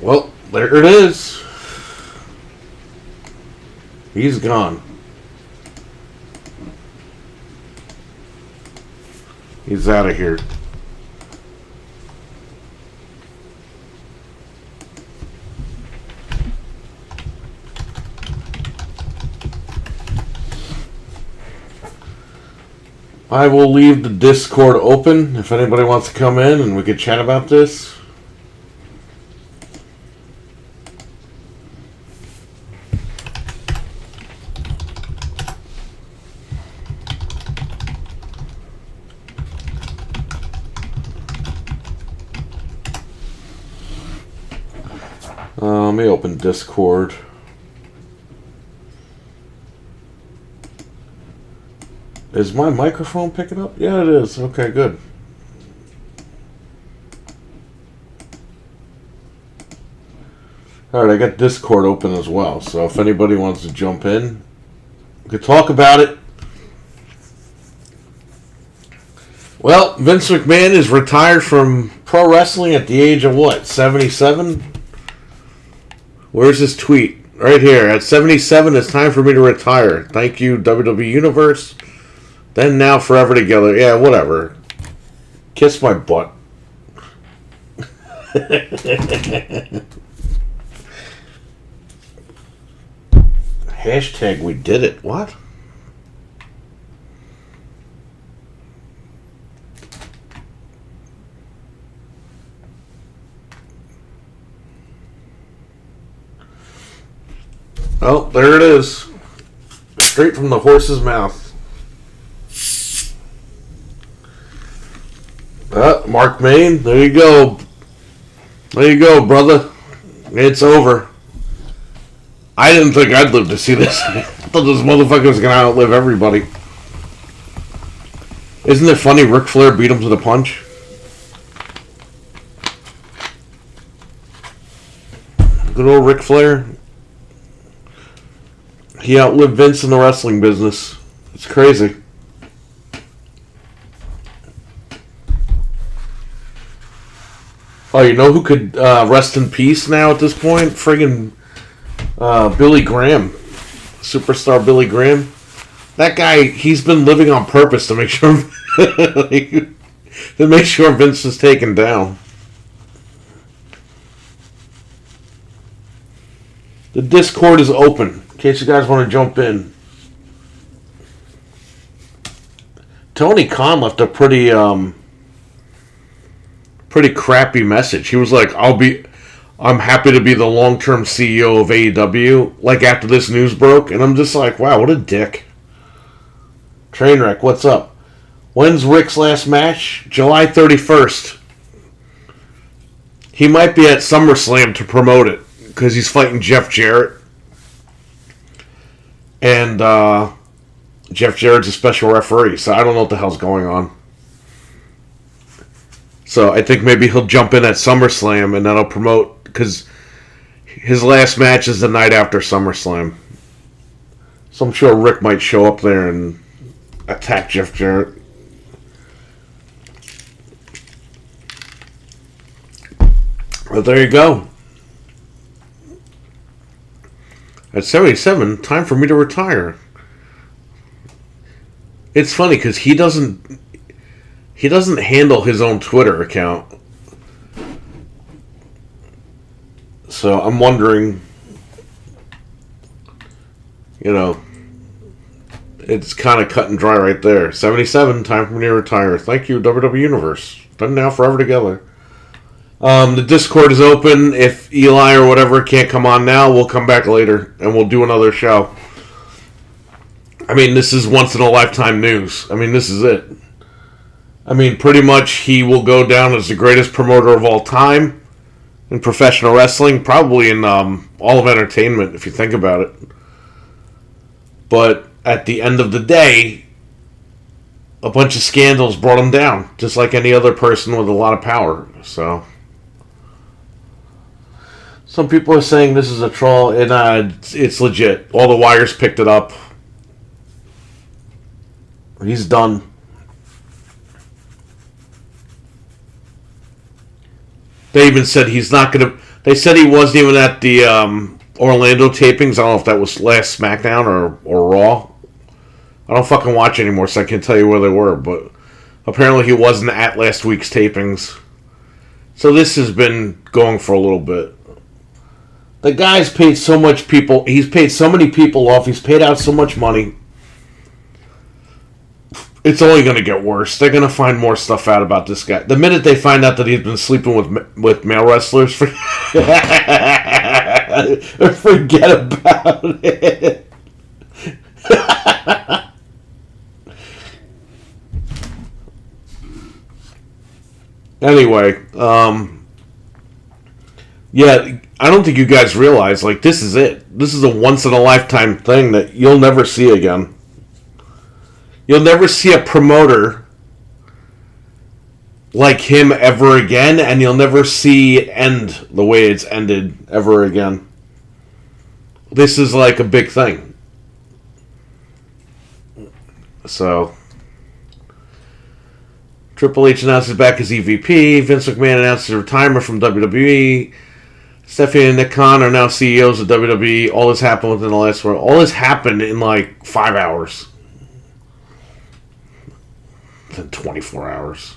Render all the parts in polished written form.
Well, there it is. He's gone. He's out of here. I will leave the Discord open if anybody wants to come in and we could chat about this. Let me open Discord. Is my microphone picking up? Yeah, it is. Okay, good. Alright, I got Discord open as well, so if anybody wants to jump in, we could talk about it. Well, Vince McMahon is retired from pro wrestling at the age of what, 77? Where's his tweet? Right here. At 77, it's time for me to retire. Thank you, WWE Universe. Then, now, forever together. Yeah, whatever. Kiss my butt. Hashtag we did it. What? Oh, there it is. Straight from the horse's mouth. Mark Main, there you go. There you go, brother. It's over. I didn't think I'd live to see this. I thought this motherfucker was going to outlive everybody. Isn't it funny Ric Flair beat him to the punch? Good old Ric Flair. He outlived Vince in the wrestling business. It's crazy. Oh, you know who could rest in peace now at this point? Friggin' Billy Graham. Superstar Billy Graham. That guy, he's been living on purpose to make sure Vince is taken down. The Discord is open, in case you guys want to jump in. Tony Khan left a pretty crappy message. He was like, I'm happy to be the long-term CEO of AEW, like after this news broke, and I'm just like, wow, what a dick. Trainwreck, what's up? When's Rick's last match? July 31st. He might be at SummerSlam to promote it, because he's fighting Jeff Jarrett. And Jeff Jarrett's a special referee, so I don't know what the hell's going on. So I think maybe he'll jump in at SummerSlam and that'll promote, because his last match is the night after SummerSlam. So I'm sure Rick might show up there and attack Jeff Jarrett. But there you go. At 77, time for me to retire. It's funny because he doesn't handle his own Twitter account. So I'm wondering, it's kind of cut and dry right there. 77, time for me to retire. Thank you, WWE Universe. Done now, forever together. The Discord is open. If Eli or whatever can't come on now, we'll come back later and we'll do another show. I mean, this is once in a lifetime news. I mean, this is it. I mean, pretty much he will go down as the greatest promoter of all time in professional wrestling, probably in all of entertainment, if you think about it. But at the end of the day, a bunch of scandals brought him down, just like any other person with a lot of power. So, some people are saying this is a troll, and it's legit. All the wires picked it up. He's done. They even said he's not going to... They said he wasn't even at the Orlando tapings. I don't know if that was last SmackDown or Raw. I don't fucking watch anymore, so I can't tell you where they were. But apparently he wasn't at last week's tapings. So this has been going for a little bit. The guy's paid so much people. He's paid so many people off. He's paid out so much money. It's only going to get worse. They're going to find more stuff out about this guy. The minute they find out that he's been sleeping with male wrestlers, forget about it. Anyway, yeah, I don't think you guys realize, like, this is it. This is a once-in-a-lifetime thing that you'll never see again. You'll never see a promoter like him ever again, and you'll never see it end the way it's ended ever again. This is like a big thing. So, Triple H announces back as EVP. Vince McMahon announces retirement from WWE. Stephanie and Nick Khan are now CEOs of WWE. All this happened within the last one. All this happened in like 5 hours. Within 24 hours.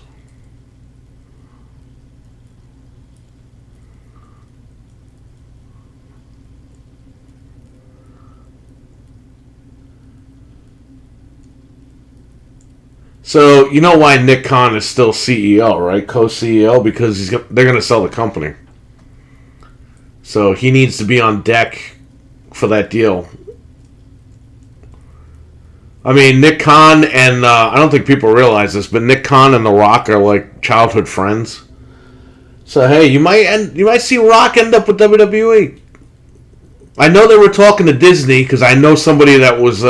So, you know why Nick Khan is still CEO, right? Co-CEO? Because they're going to sell the company. So, he needs to be on deck for that deal. I mean, Nick Khan and, I don't think people realize this, but Nick Khan and The Rock are like childhood friends. So, hey, you might see Rock end up with WWE. I know they were talking to Disney, because I know somebody that was,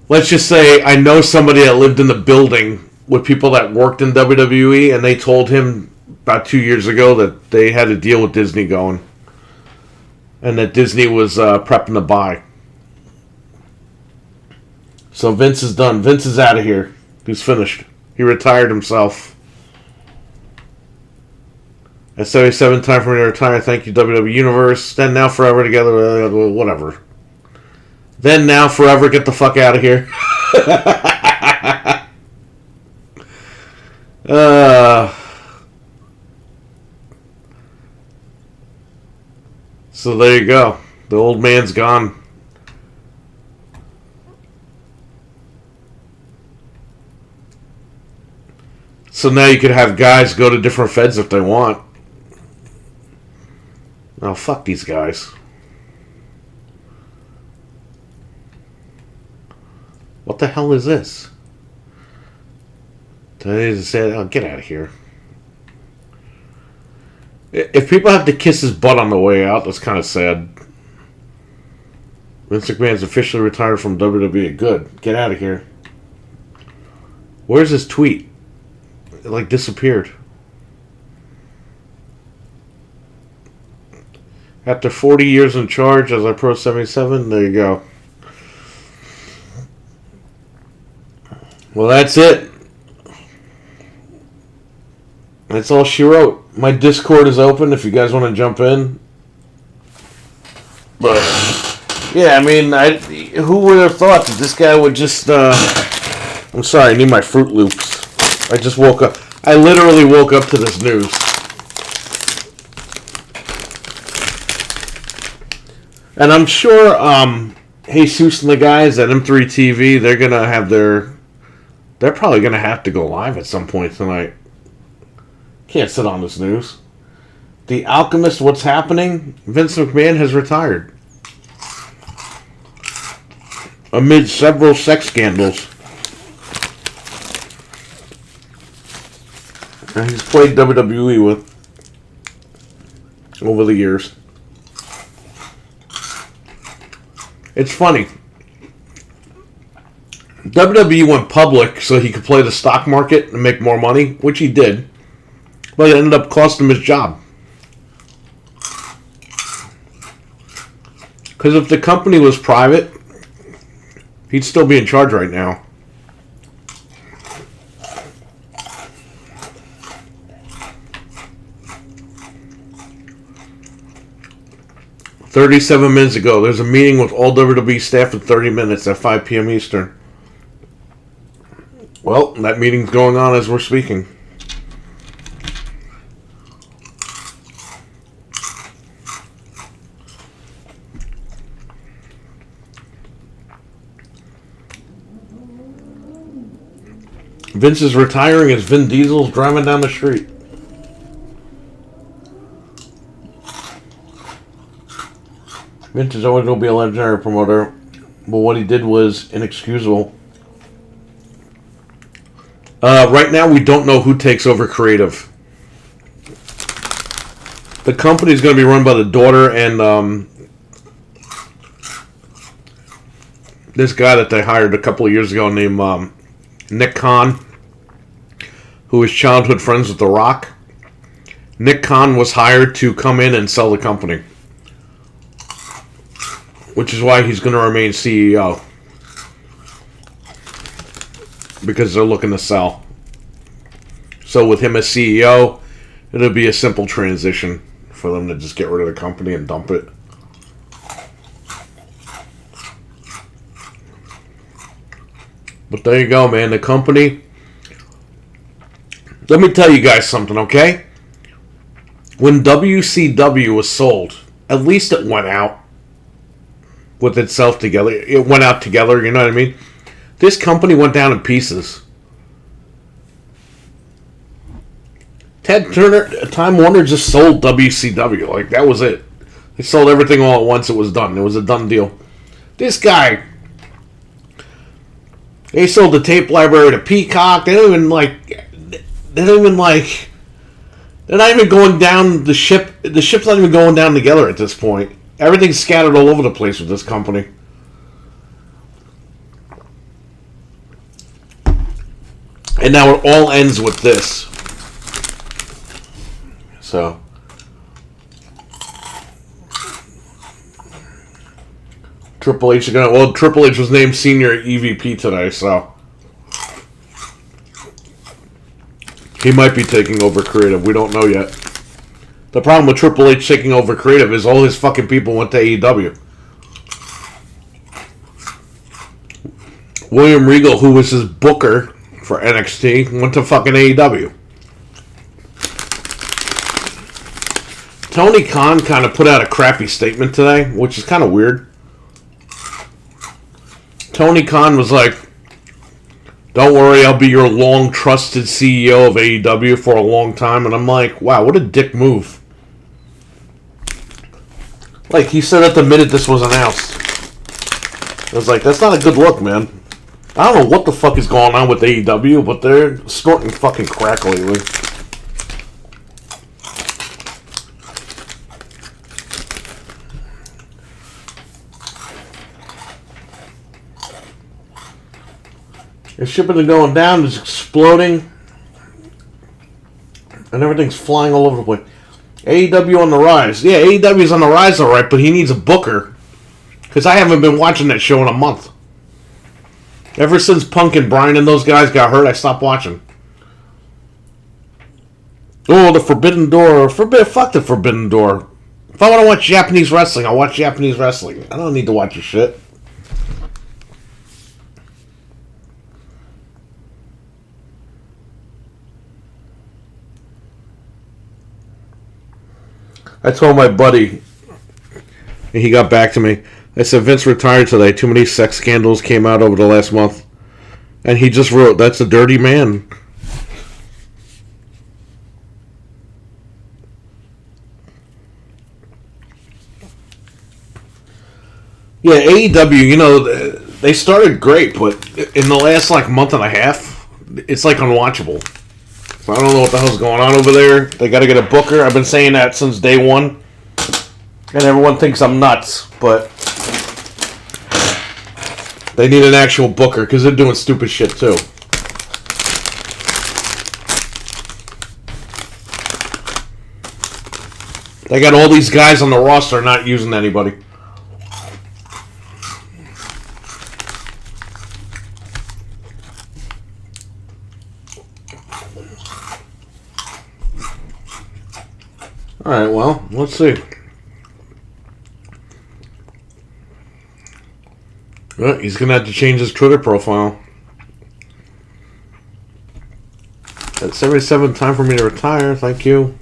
let's just say I know somebody that lived in the building with people that worked in WWE, and they told him about 2 years ago that they had a deal with Disney going. And that Disney was prepping to buy. So Vince is done. Vince is out of here. He's finished. He retired himself. At 77, time for me to retire. Thank you, WWE Universe. Then, now, forever together. Whatever. Then, now, forever. Get the fuck out of here. So there you go. The old man's gone. So now you could have guys go to different feds if they want. Oh, fuck these guys. What the hell is this? Today's said, oh, get out of here. If people have to kiss his butt on the way out, that's kind of sad. Vince McMahon's officially retired from WWE. Good. Get out of here. Where's his tweet? It like disappeared. After 40 years in charge as I Pro 77, there you go. Well, that's it. That's all she wrote. My Discord is open if you guys want to jump in. But, yeah, I mean, who would have thought that this guy would just, I'm sorry, I need my Fruit Loops. I just woke up. I literally woke up to this news. And I'm sure, Jesus and the guys at M3 TV, they're going to have they're probably going to have to go live at some point tonight. Can't sit on this news. The Alchemist, what's happening? Vince McMahon has retired. Amid several sex scandals. And he's played WWE with over the years. It's funny. WWE went public so he could play the stock market and make more money, which he did. But it ended up costing him his job. Because if the company was private, he'd still be in charge right now. 37 minutes ago. There's a meeting with all WWE staff in 30 minutes at 5 p.m. Eastern. Well, that meeting's going on as we're speaking. Vince is retiring as Vin Diesel's driving down the street. Vince is always going to be a legendary promoter, but what he did was inexcusable. Right now, we don't know who takes over creative. The company is going to be run by the daughter and this guy that they hired a couple of years ago named Nick Khan, who is childhood friends with The Rock. Nick Khan was hired to come in and sell the company, which is why he's going to remain CEO, because they're looking to sell. So with him as CEO, it'll be a simple transition for them to just get rid of the company and dump it. But there you go, man. The company. Let me tell you guys something, okay? When WCW was sold, at least it went out with itself together. It went out together, you know what I mean? This company went down in pieces. Ted Turner, Time Warner just sold WCW. Like, that was it. They sold everything all at once. It was done. It was a done deal. This guy, they sold the tape library to Peacock. They're not even going down the ship. The ship's not even going down together at this point. Everything's scattered all over the place with this company. And now it all ends with this. So. Triple H Triple H was named senior EVP today, so he might be taking over creative. We don't know yet. The problem with Triple H taking over creative is all his fucking people went to AEW. William Regal, who was his booker for NXT, went to fucking AEW. Tony Khan kind of put out a crappy statement today, which is kind of weird. Tony Khan was like, "Don't worry, I'll be your long trusted CEO of AEW for a long time." And I'm like, wow, what a dick move. Like, he said at the minute this was announced. I was like, that's not a good look, man. I don't know what the fuck is going on with AEW, but they're snorting fucking crack lately. The shipping is going down, it's exploding, and everything's flying all over the place. AEW on the rise. Yeah, AEW's on the rise, alright, but he needs a booker. Because I haven't been watching that show in a month. Ever since Punk and Bryan and those guys got hurt, I stopped watching. Oh, the Forbidden Door. Fuck the Forbidden Door. If I want to watch Japanese wrestling, I'll watch Japanese wrestling. I don't need to watch your shit. I told my buddy, and he got back to me. I said, Vince retired today. Too many sex scandals came out over the last month. And he just wrote, "That's a dirty man." Yeah, AEW, you know, they started great, but in the last, month and a half, it's, unwatchable. So I don't know what the hell's going on over there. They got to get a booker. I've been saying that since day one. And everyone thinks I'm nuts, but they need an actual booker because they're doing stupid shit too. They got all these guys on the roster not using anybody. Alright, well, let's see. Well, he's going to have to change his Twitter profile. At 77, time for me to retire. Thank you.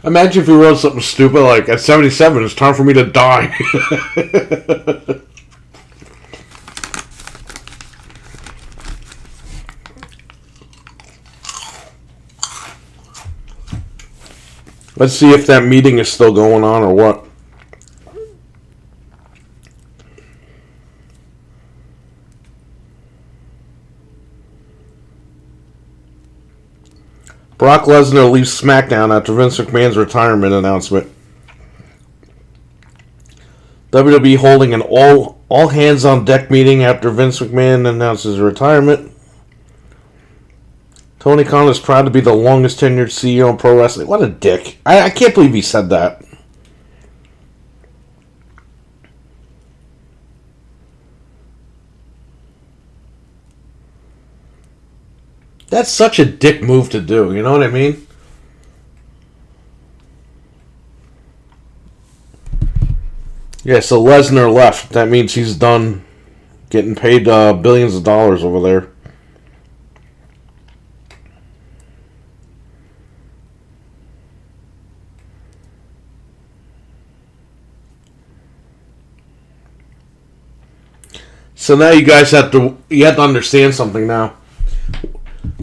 Imagine if he wrote something stupid like, at 77, it's time for me to die. Let's see if that meeting is still going on or what. Brock Lesnar leaves SmackDown after Vince McMahon's retirement announcement. WWE holding an all hands on deck meeting after Vince McMahon announces retirement. Tony Khan is proud to be the longest tenured CEO in pro wrestling. What a dick. I can't believe he said that. That's such a dick move to do, you know what I mean? Yeah, so Lesnar left. That means he's done getting paid billions of dollars over there. So now you guys have to understand something now.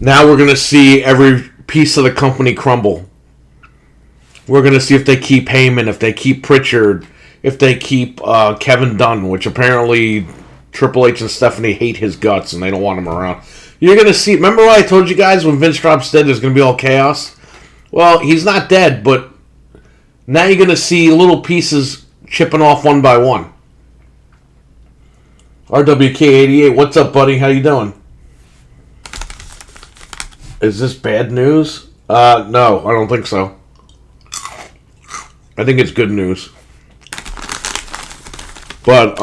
Now we're going to see every piece of the company crumble. We're going to see if they keep Heyman, if they keep Pritchard, if they keep Kevin Dunn, which apparently Triple H and Stephanie hate his guts and they don't want him around. You're going to see... Remember what I told you guys when Vince drops dead, there's going to be all chaos? Well, he's not dead, but now you're going to see little pieces chipping off one by one. RWK88, what's up, buddy? How you doing? Is this bad news? No, I don't think so. I think it's good news. But,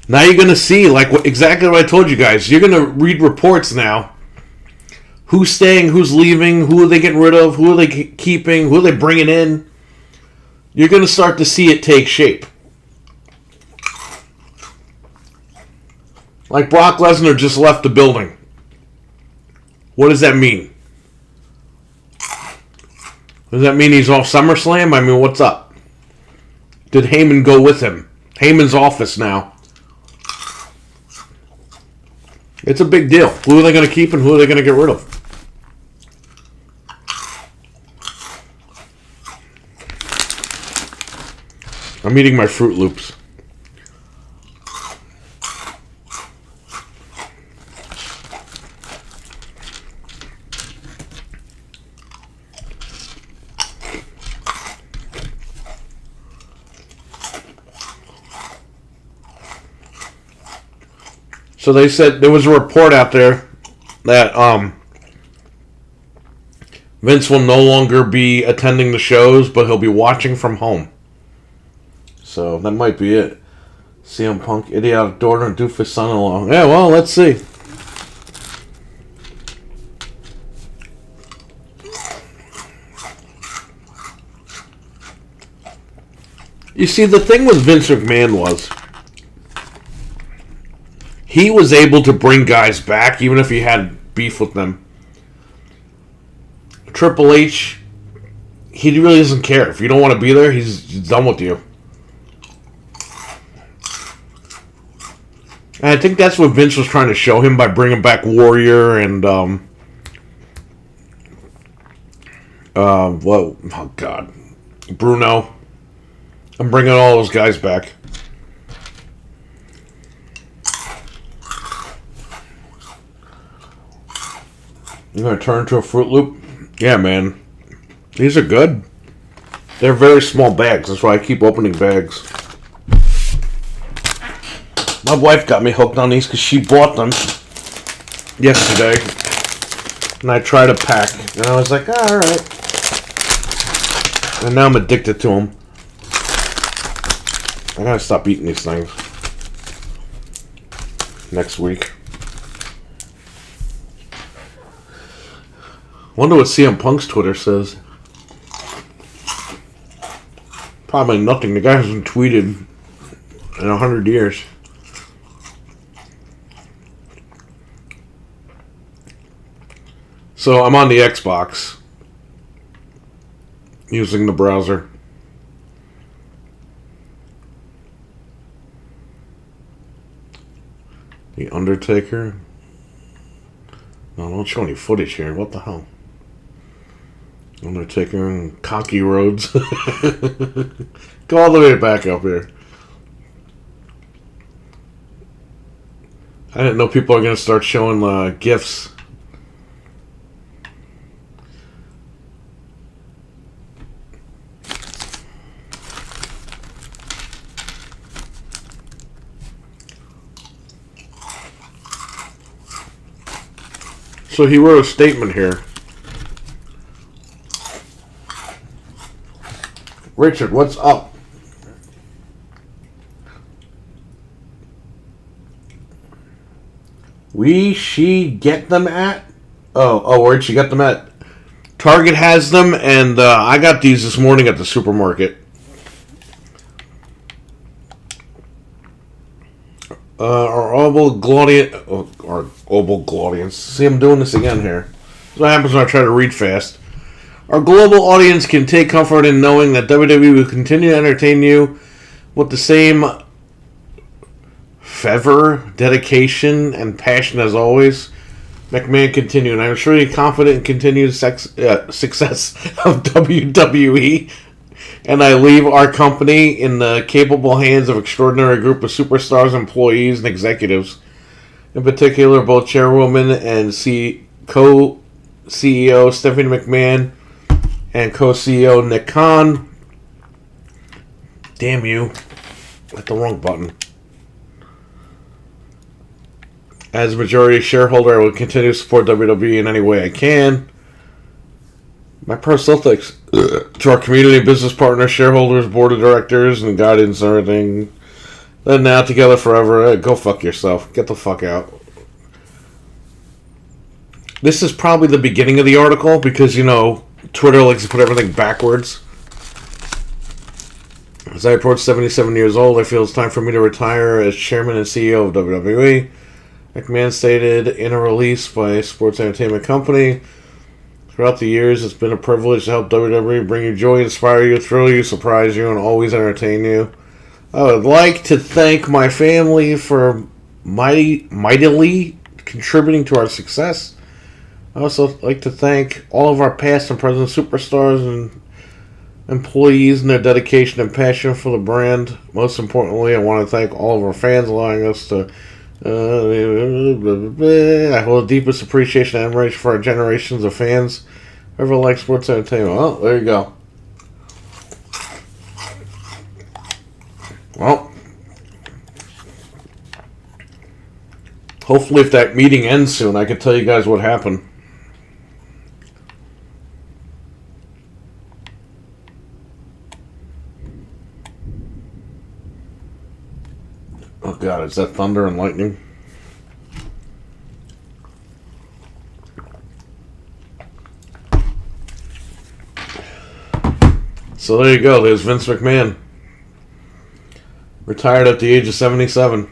now you're going to see, like, exactly what I told you guys. You're going to read reports now. Who's staying, who's leaving, who are they getting rid of, who are they keeping, who are they bringing in. You're going to start to see it take shape. Like Brock Lesnar just left the building. What does that mean? Does that mean he's off SummerSlam? I mean, what's up? Did Heyman go with him? Heyman's office now. It's a big deal. Who are they going to keep and who are they going to get rid of? I'm eating my Fruit Loops. So they said there was a report out there that Vince will no longer be attending the shows, but he'll be watching from home. So that might be it. CM Punk, idiotic daughter, and doofus son-in-law. Yeah, well, let's see. You see, the thing with Vince McMahon was he was able to bring guys back even if he had beef with them. Triple H, he really doesn't care. If you don't want to be there, he's done with you. And I think that's what Vince was trying to show him by bringing back Warrior and Bruno. I'm bringing all those guys back. You gonna turn into a Fruit Loop? Yeah, man. These are good. They're very small bags. That's why I keep opening bags. My wife got me hooked on these because she bought them yesterday. And I tried to pack. And I was like, alright. And now I'm addicted to them. I gotta stop eating these things. Next week. Wonder what CM Punk's Twitter says. Probably nothing. The guy hasn't tweeted in 100 years. So I'm on the Xbox using the browser. The Undertaker. No, don't show any footage here. What the hell? Undertaker and Cocky Roads. Go all the way back up here. I didn't know people are going to start showing GIFs. So he wrote a statement here. Richard, what's up? She get them at? Oh, where'd she get them at? Target has them, and I got these this morning at the supermarket. Our oval audience. See, I'm doing this again here. That's what happens when I try to read fast. Our global audience can take comfort in knowing that WWE will continue to entertain you with the same fervor, dedication, and passion as always. McMahon continued. I'm sure you're confident in continued success of WWE, and I leave our company in the capable hands of an extraordinary group of superstars, employees, and executives. In particular, both chairwoman and co-CEO Stephanie McMahon and co-CEO Nick Khan. Damn you. Hit the wrong button. As a majority shareholder, I will continue to support WWE in any way I can. My personal thanks to our community, business partners, shareholders, board of directors, and guidance and everything. Then now, together forever. Go fuck yourself. Get the fuck out. This is probably the beginning of the article because, you know, Twitter likes to put everything backwards. As I approach 77 years old, I feel it's time for me to retire as chairman and CEO of WWE. McMahon stated in a release by a sports entertainment company. Throughout the years, it's been a privilege to help WWE bring you joy, inspire you, thrill you, surprise you, and always entertain you. I would like to thank my family for mightily contributing to our success. I also like to thank all of our past and present superstars and employees and their dedication and passion for the brand. Most importantly, I want to thank all of our fans allowing us to I hold the deepest appreciation and admiration for our generations of fans who ever like sports entertainment. Well, there you go. Well, hopefully if that meeting ends soon, I can tell you guys what happened. Oh god, is that thunder and lightning? So there you go, there's Vince McMahon. Retired at the age of 77.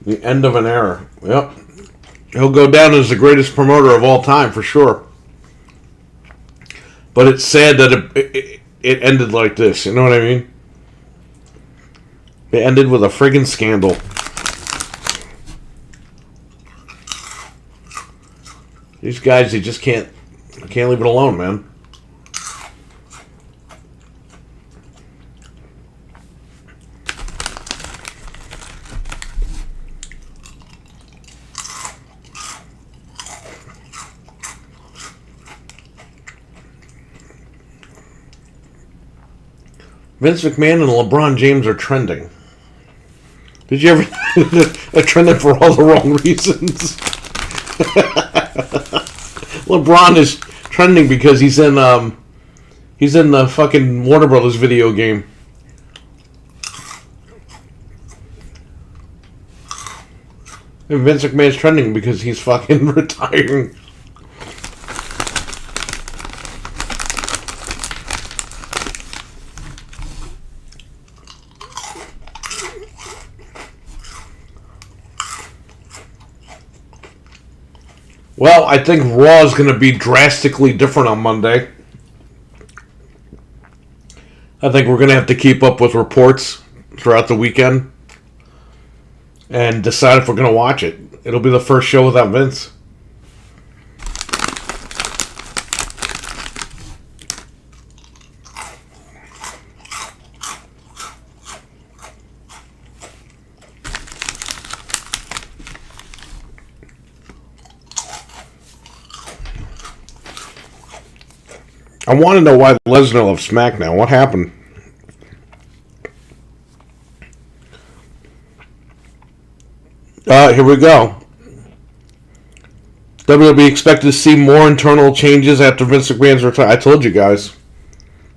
The end of an era. Yep. He'll go down as the greatest promoter of all time, for sure. But it's sad that it ended like this. You know what I mean? It ended with a friggin' scandal. These guys, they just can't leave it alone, man. Vince McMahon and LeBron James are trending. Did you ever... They're trending for all the wrong reasons. LeBron is trending because he's in the fucking Warner Brothers video game. And Vince McMahon's trending because he's fucking retiring. Well, I think Raw is going to be drastically different on Monday. I think we're going to have to keep up with reports throughout the weekend and decide if we're going to watch it. It'll be the first show without Vince. I want to know why Lesnar left SmackDown. What happened? Here we go. WWE expected to see more internal changes after Vince McMahon's retirement. I told you guys.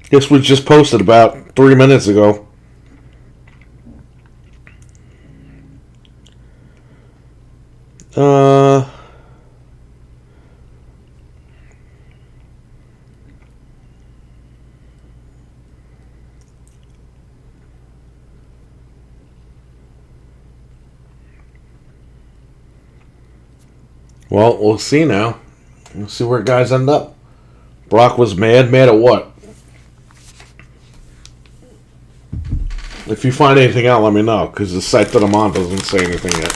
This was just posted about 3 minutes ago. Well, we'll see now. We'll see where guys end up. Brock was mad. Mad at what? If you find anything out, let me know, because the site that I'm on doesn't say anything yet.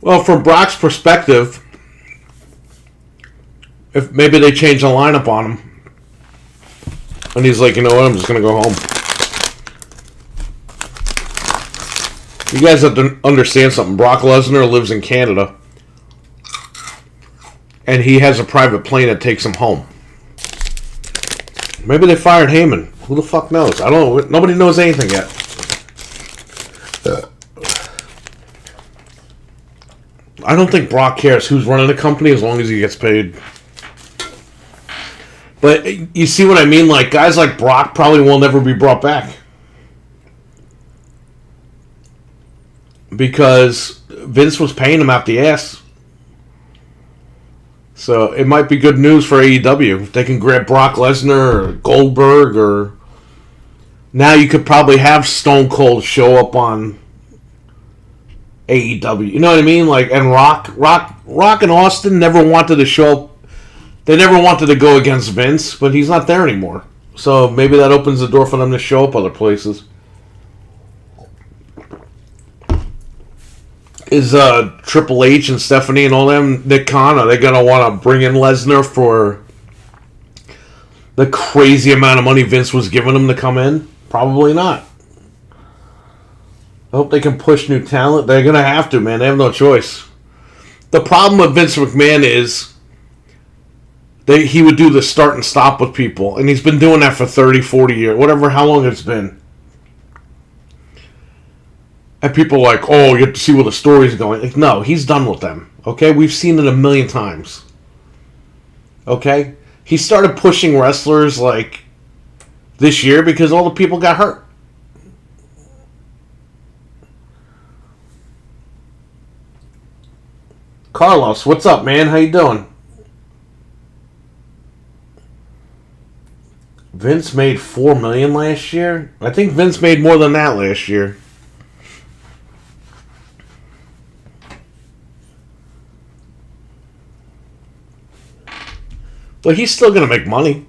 Well, from Brock's perspective, if maybe they change the lineup on him, and he's like, you know what, I'm just going to go home. You guys have to understand something. Brock Lesnar lives in Canada, and he has a private plane that takes him home. Maybe they fired Heyman. Who the fuck knows? I don't know. Nobody knows anything yet. I don't think Brock cares who's running the company as long as he gets paid. But you see what I mean? Like, guys like Brock probably will never be brought back. Because Vince was paying him out the ass. So it might be good news for AEW. If they can grab Brock Lesnar or Goldberg, or now you could probably have Stone Cold show up on AEW. You know what I mean? Like, and Rock and Austin never wanted to show up. They never wanted to go against Vince, but he's not there anymore. So maybe that opens the door for them to show up other places. Is Triple H and Stephanie and all them, Nick Khan, are they going to want to bring in Lesnar for the crazy amount of money Vince was giving him to come in? Probably not. I hope they can push new talent. They're going to have to, man. They have no choice. The problem with Vince McMahon is he would do the start and stop with people, and he's been doing that for 30, 40 years, whatever, how long it's been. And people are like, oh, you have to see where the story's going. Like, no, he's done with them. Okay? We've seen it a million times. Okay? He started pushing wrestlers, like, this year because all the people got hurt. Carlos, what's up, man? How you doing? Vince made $4 million last year? I think Vince made more than that last year. But he's still going to make money.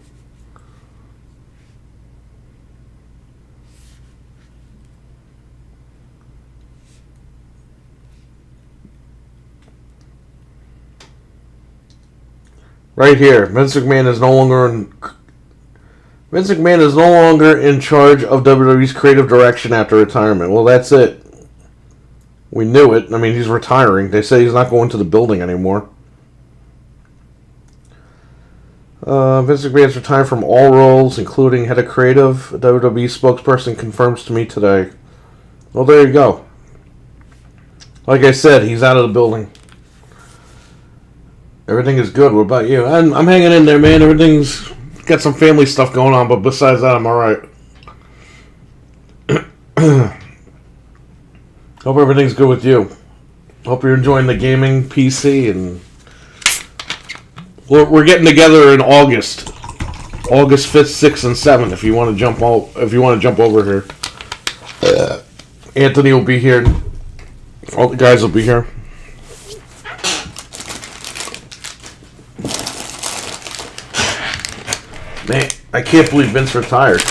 Right here, Vince McMahon is no longer in charge of WWE's creative direction after retirement. Well, that's it. We knew it. I mean, he's retiring. They say he's not going to the building anymore. Vince McMahon's retired from all roles, including head of creative. A WWE spokesperson confirms to me today. Well, there you go. Like I said, he's out of the building. Everything is good. What about you? I'm hanging in there, man. Everything's got some family stuff going on, but besides that, I'm alright. Hope everything's good with you. Hope you're enjoying the gaming PC, and we're getting together in August 5th, 6th, and 7th. If you want to jump over here, Anthony will be here. All the guys will be here. Man, I can't believe Vince retired.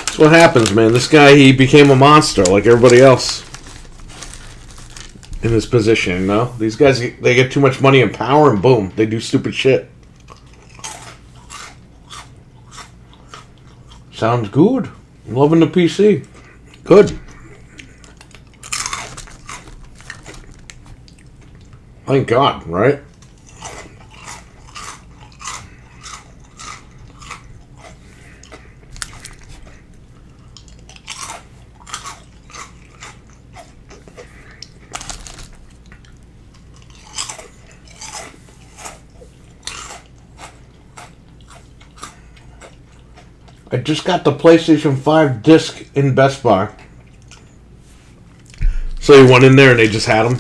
That's what happens, man. This guy, he became a monster like everybody else in this position, you know? These guys, they get too much money and power, and boom, they do stupid shit. Sounds good. I'm loving the PC. Good. Thank God, right? I just got the PlayStation 5 disc in Best Buy. So you went in there and they just had them?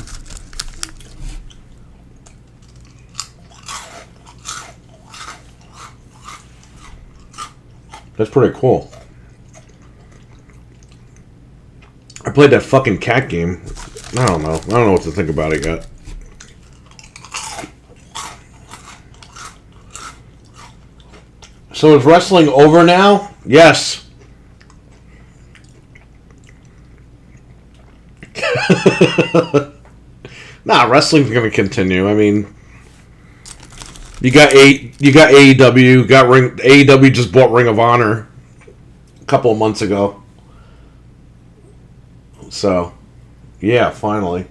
That's pretty cool. I played that fucking cat game. I don't know. I don't know what to think about it yet. So is wrestling over now? Yes. Nah, wrestling's gonna continue. I mean, you got AEW, AEW just bought Ring of Honor a couple of months ago. So, yeah, finally.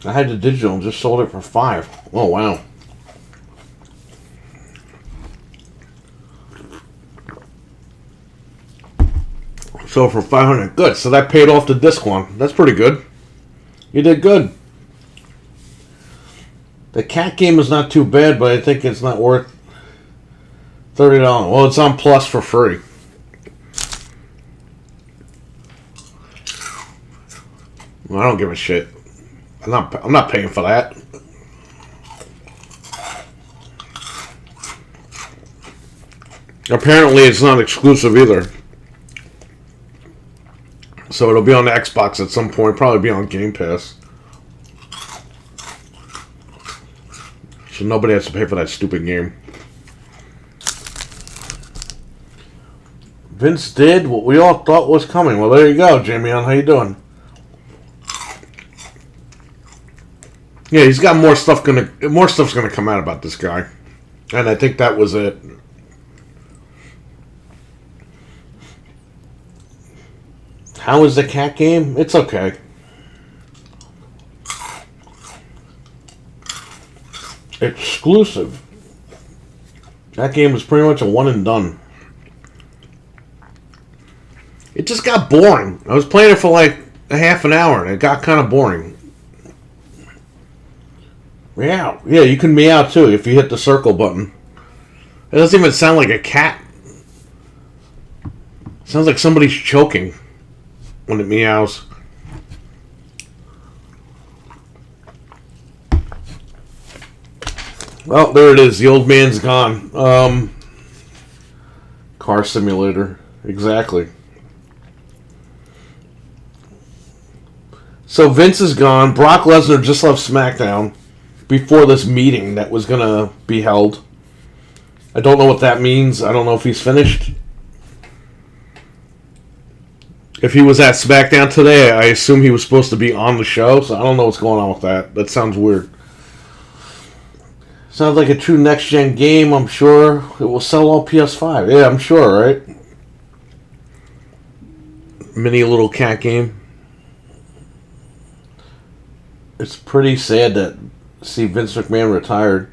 I had the digital and just sold it for $5. Oh, wow. So for $500. Good. So that paid off the disc one. That's pretty good. You did good. The cat game is not too bad, but I think it's not worth $30. Well, it's on Plus for free. Well, I don't give a shit. I'm not paying for that. Apparently, it's not exclusive either. So it'll be on the Xbox at some point. Probably be on Game Pass. So nobody has to pay for that stupid game. Vince did what we all thought was coming. Well, there you go, Jamie. How you doing? Yeah, he's got more stuff's gonna come out about this guy, and I think that was it. How is the cat game? It's okay. Exclusive. That game was pretty much a one and done. It just got boring. I was playing it for like a half an hour, and it got kind of boring. Meow. Yeah, you can meow too if you hit the circle button. It doesn't even sound like a cat. It sounds like somebody's choking when it meows. Well, there it is. The old man's gone. Car simulator. Exactly. So Vince is gone. Brock Lesnar just left SmackDown before this meeting that was going to be held. I don't know what that means. I don't know if he's finished. If he was at SmackDown today, I assume he was supposed to be on the show, so I don't know what's going on with that. That sounds weird. Sounds like a true next-gen game, I'm sure. It will sell all PS5. Yeah, I'm sure, right? Mini little cat game. It's pretty sad to see Vince McMahon retired.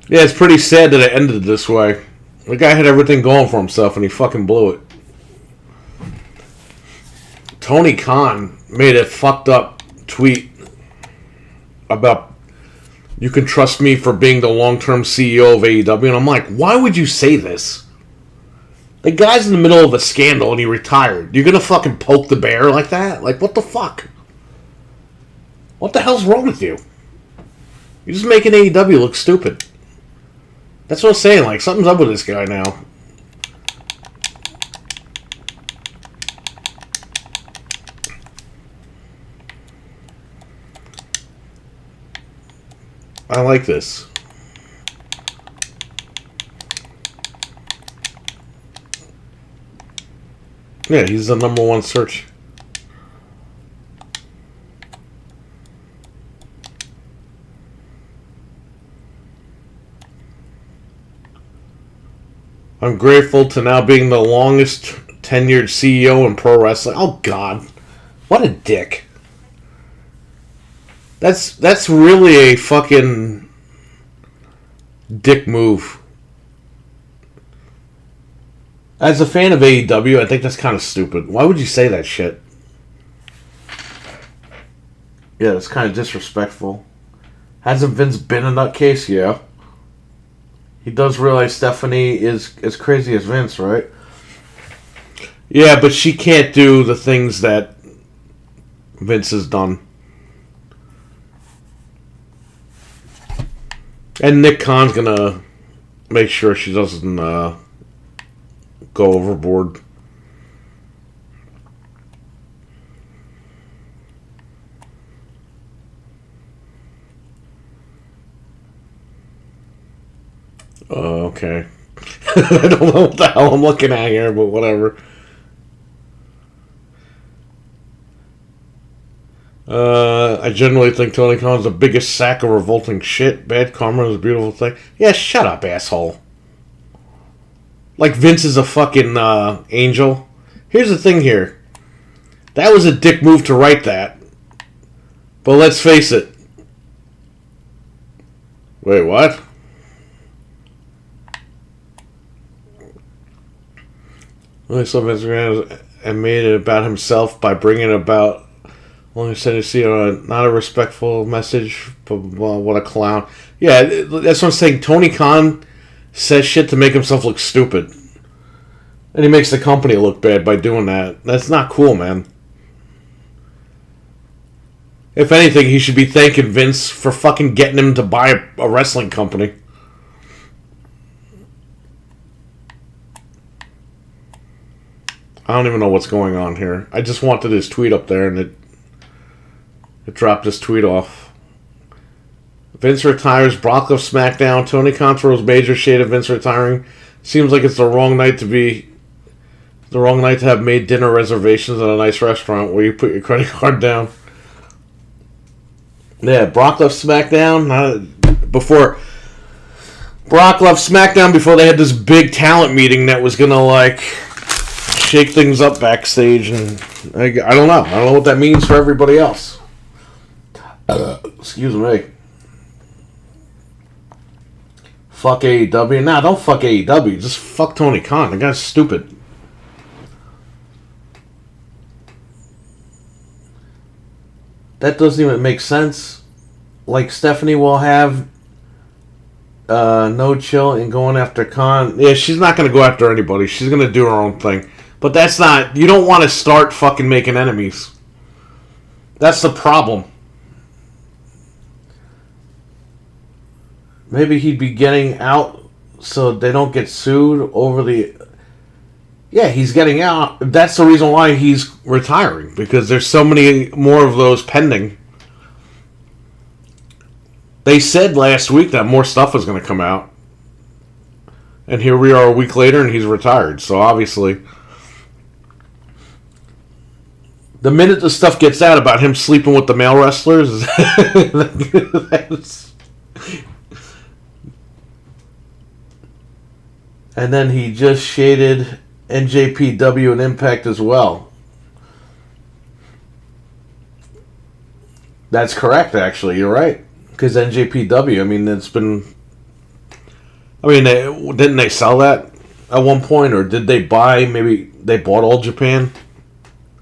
Yeah, it's pretty sad that it ended this way. The guy had everything going for himself, and he fucking blew it. Tony Khan made a fucked up tweet about you can trust me for being the long-term CEO of AEW, and I'm like, why would you say this? The guy's in the middle of a scandal and he retired. You're gonna fucking poke the bear like that? Like, what the fuck? What the hell's wrong with you? You're just making AEW look stupid. That's what I'm saying, like, something's up with this guy now. I like this. Yeah, he's the number one search. I'm grateful to now being the longest tenured CEO in pro wrestling. Oh, God. What a dick. That's really a fucking dick move. As a fan of AEW, I think that's kind of stupid. Why would you say that shit? Yeah, it's kind of disrespectful. Hasn't Vince been a nutcase? Yeah. He does realize Stephanie is as crazy as Vince, right? Yeah, but she can't do the things that Vince has done. And Nick Khan's gonna make sure she doesn't go overboard. Okay. I don't know what the hell I'm looking at here, but whatever. I generally think Tony Khan's the biggest sack of revolting shit. Bad karma is a beautiful thing. Yeah, shut up, asshole. Like Vince is a fucking angel. Here's the thing here. That was a dick move to write that. But let's face it. Wait, what? Only saw Vince McMahon and made it about himself by bringing it about. Only said to see not a respectful message, but well, what a clown. Yeah, that's what I'm saying. Tony Khan says shit to make himself look stupid. And he makes the company look bad by doing that. That's not cool, man. If anything, he should be thanking Vince for fucking getting him to buy a wrestling company. I don't even know what's going on here. I just wanted his tweet up there and it dropped his tweet off. Vince retires. Brock left SmackDown. Tony Khan throws major shade of Vince retiring. Seems like it's the wrong night to have made dinner reservations at a nice restaurant where you put your credit card down. Yeah, Brock left SmackDown before they had this big talent meeting that was gonna like shake things up backstage, and I don't know. I don't know what that means for everybody else. Excuse me. Fuck AEW. Nah, don't fuck AEW. Just fuck Tony Khan. The guy's stupid. That doesn't even make sense. Like, Stephanie will have no chill in going after Khan. Yeah, she's not going to go after anybody. She's going to do her own thing. But that's not... You don't want to start fucking making enemies. That's the problem. Maybe he'd be getting out so they don't get sued over the... Yeah, he's getting out. That's the reason why he's retiring. Because there's so many more of those pending. They said last week that more stuff was going to come out. And here we are a week later and he's retired. So obviously... The minute the stuff gets out about him sleeping with the male wrestlers... And then he just shaded NJPW and Impact as well. That's correct, actually. You're right. Because NJPW, I mean, it's been... I mean, didn't they sell that at one point? Or did they buy... Maybe they bought All Japan?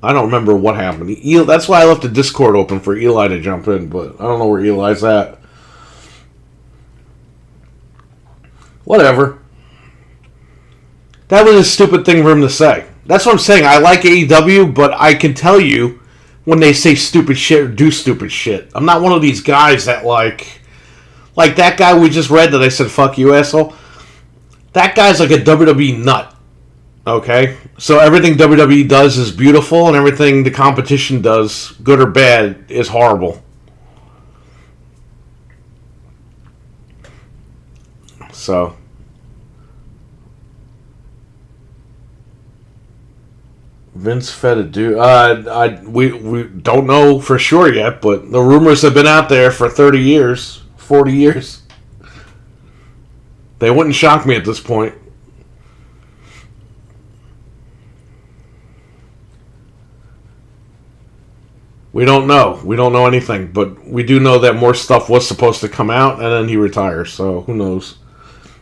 I don't remember what happened. That's why I left the Discord open for Eli to jump in, but I don't know where Eli's at. Whatever. That was a stupid thing for him to say. That's what I'm saying. I like AEW, but I can tell you when they say stupid shit or do stupid shit. I'm not one of these guys that like that guy we just read that I said, fuck you, asshole. That guy's like a WWE nut. Okay? So everything WWE does is beautiful, and everything the competition does, good or bad, is horrible. So Vince fed a dude. We don't know for sure yet, but the rumors have been out there for 30 years, 40 years. They wouldn't shock me at this point. We don't know. We don't know anything, but we do know that more stuff was supposed to come out, and then he retires, so who knows.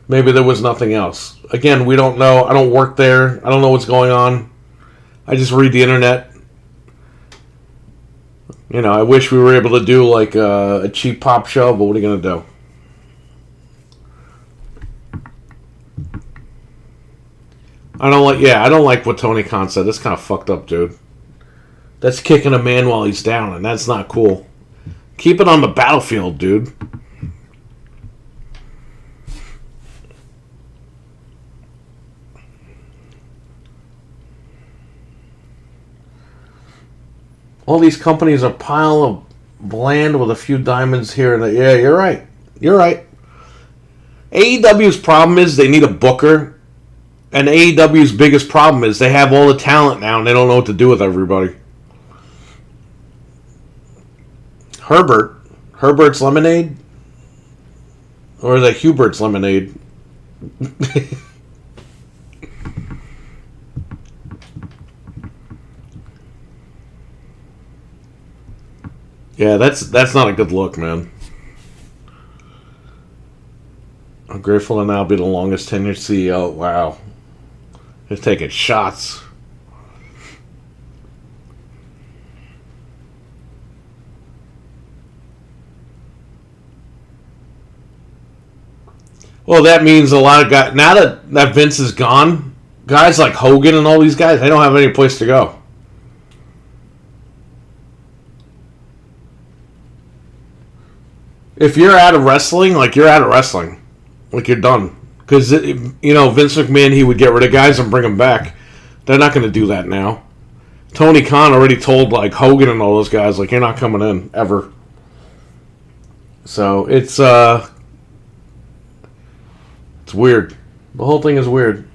Maybe there was nothing else. Again, we don't know. I don't work there. I don't know what's going on. I just read the internet. You know, I wish we were able to do like a cheap pop show, but what are you going to do? I don't like what Tony Khan said. That's kind of fucked up, dude. That's kicking a man while he's down, and that's not cool. Keep it on the battlefield, dude. All these companies are a pile of land with a few diamonds here and there. Yeah, you're right. You're right. AEW's problem is they need a booker. And AEW's biggest problem is they have all the talent now and they don't know what to do with everybody. Herbert's Lemonade? Or is that Hubert's Lemonade? Yeah, that's not a good look, man. I'm grateful to now be the longest tenured CEO. Wow. They're taking shots. Well, that means a lot of guys... Now that Vince is gone, guys like Hogan and all these guys, they don't have any place to go. If you're out of wrestling, like, you're out of wrestling. Like, you're done. Because, you know, Vince McMahon, he would get rid of guys and bring them back. They're not going to do that now. Tony Khan already told, like, Hogan and all those guys, like, you're not coming in, ever. So, it's weird. The whole thing is weird.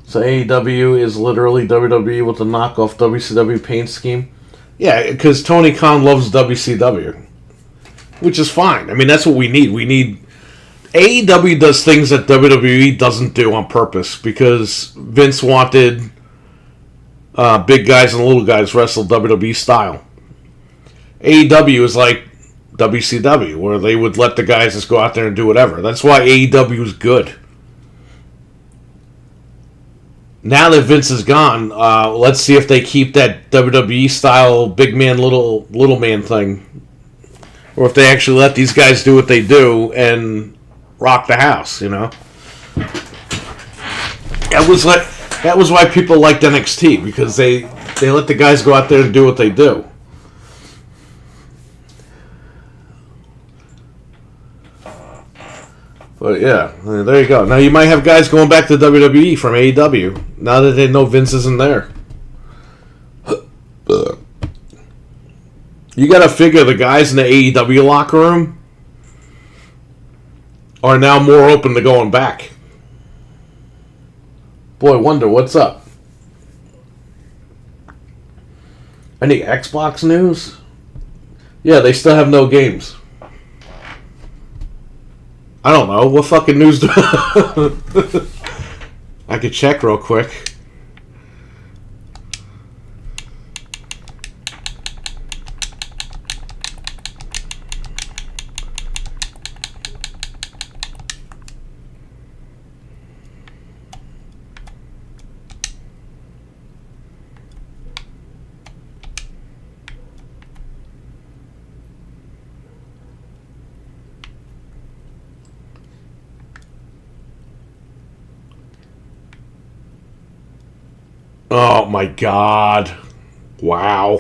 So, AEW is literally WWE with the knockoff WCW paint scheme. Yeah, because Tony Khan loves WCW. Which is fine. I mean, that's what we need. We need... AEW does things that WWE doesn't do on purpose because Vince wanted big guys and little guys wrestle WWE style. AEW is like WCW, where they would let the guys just go out there and do whatever. That's why AEW is good. Now that Vince is gone, let's see if they keep that WWE style big man, little man thing. Or if they actually let these guys do what they do and rock the house, you know? That was why people liked NXT, because they let the guys go out there and do what they do. But yeah, there you go. Now you might have guys going back to WWE from AEW, now that they know Vince isn't there. You gotta figure the guys in the AEW locker room are now more open to going back. Boy, Wonder, what's up? Any Xbox news? Yeah, they still have no games. I don't know. What fucking news do I could check real quick. Oh my god. Wow.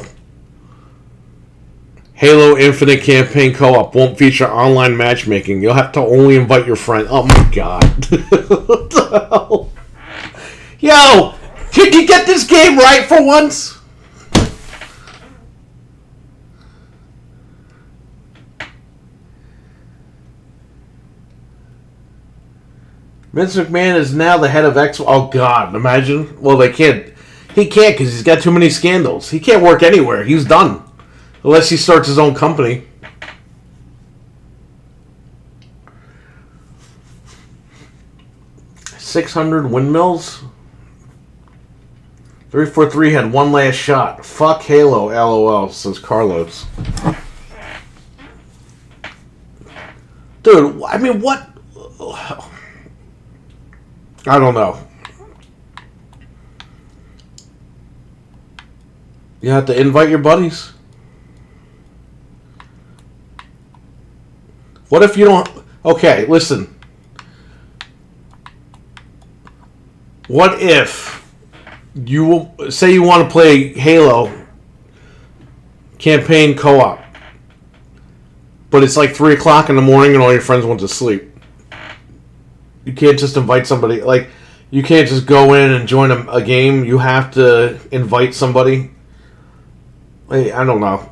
Halo Infinite campaign co-op won't feature online matchmaking. You'll have to only invite your friend. Oh my god. What the hell? Yo! Can you get this game right for once? Vince McMahon is now the head of X. Oh god, imagine. Well, they can't. He can't because he's got too many scandals. He can't work anywhere. He's done. Unless he starts his own company. $600 windmills? 343 had one last shot. Fuck Halo, LOL, says Carlos. Dude, I mean, what? I don't know. You have to invite your buddies. What if you don't... Okay, listen. What if you... Say you want to play Halo campaign co-op, but it's like 3 o'clock in the morning and all your friends went to sleep. You can't just invite somebody. Like, you can't just go in and join a game. You have to invite somebody. I don't know.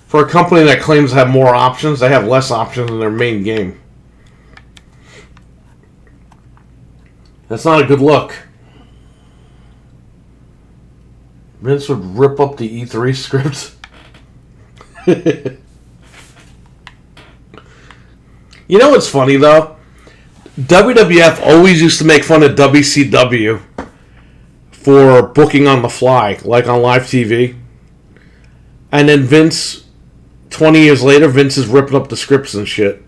For a company that claims to have more options, they have less options in their main game. That's not a good look. Vince would rip up the E3 script. You know what's funny, though? WWF always used to make fun of WCW for booking on the fly, like on live TV. And then Vince, 20 years later, Vince is ripping up the scripts and shit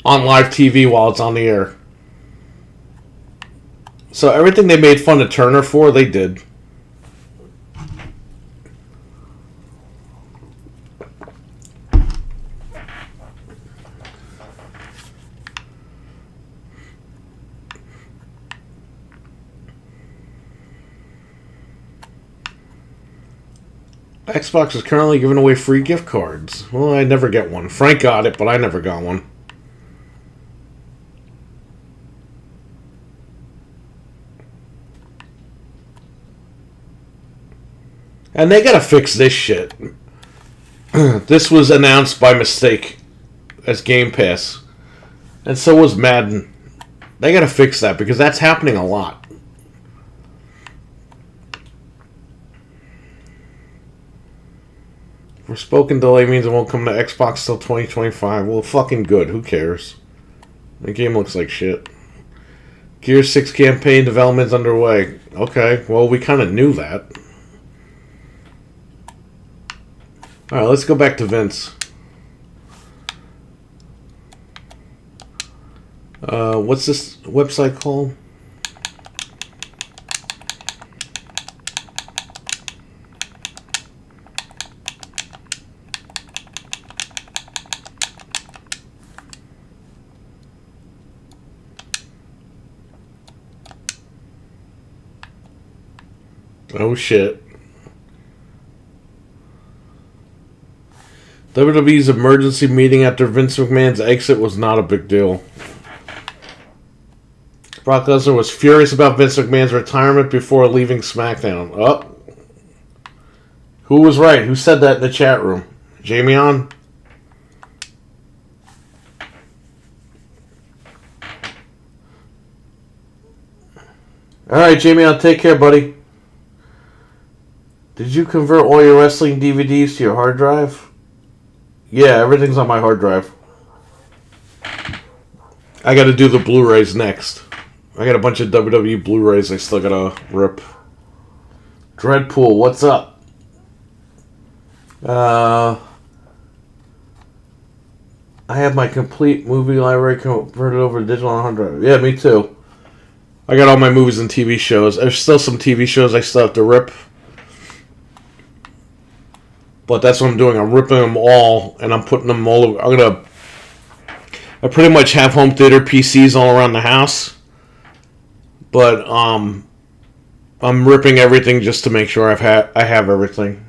on live TV while it's on the air. So everything they made fun of Turner for, they did. Xbox is currently giving away free gift cards. Well, I never get one. Frank got it, but I never got one. And they gotta fix this shit. This was announced by mistake as Game Pass. And so was Madden. They gotta fix that because that's happening a lot. Forspoken delay means it won't come to Xbox till 2025. Well, fucking good. Who cares? The game looks like shit. Gears 6 campaign development's underway. Okay, well, we kind of knew that. Alright, let's go back to Vince. What's this website called? Oh shit. WWE's emergency meeting after Vince McMahon's exit was not a big deal. Brock Lesnar was furious about Vince McMahon's retirement before leaving SmackDown. Oh. Who was right? Who said that in the chat room? Jamie on? Alright, Jamie on, take care, buddy. Did you convert all your wrestling DVDs to your hard drive? Yeah, everything's on my hard drive. I gotta do the Blu-rays next. I got a bunch of WWE Blu-rays I still gotta rip. Dreadpool, what's up? I have my complete movie library converted over to digital on hard drive. Yeah, me too. I got all my movies and TV shows. There's still some TV shows I still have to rip. But that's what I'm doing. I'm ripping them all, and I'm putting them all over. I pretty much have home theater PCs all around the house. But I'm ripping everything just to make sure I have everything.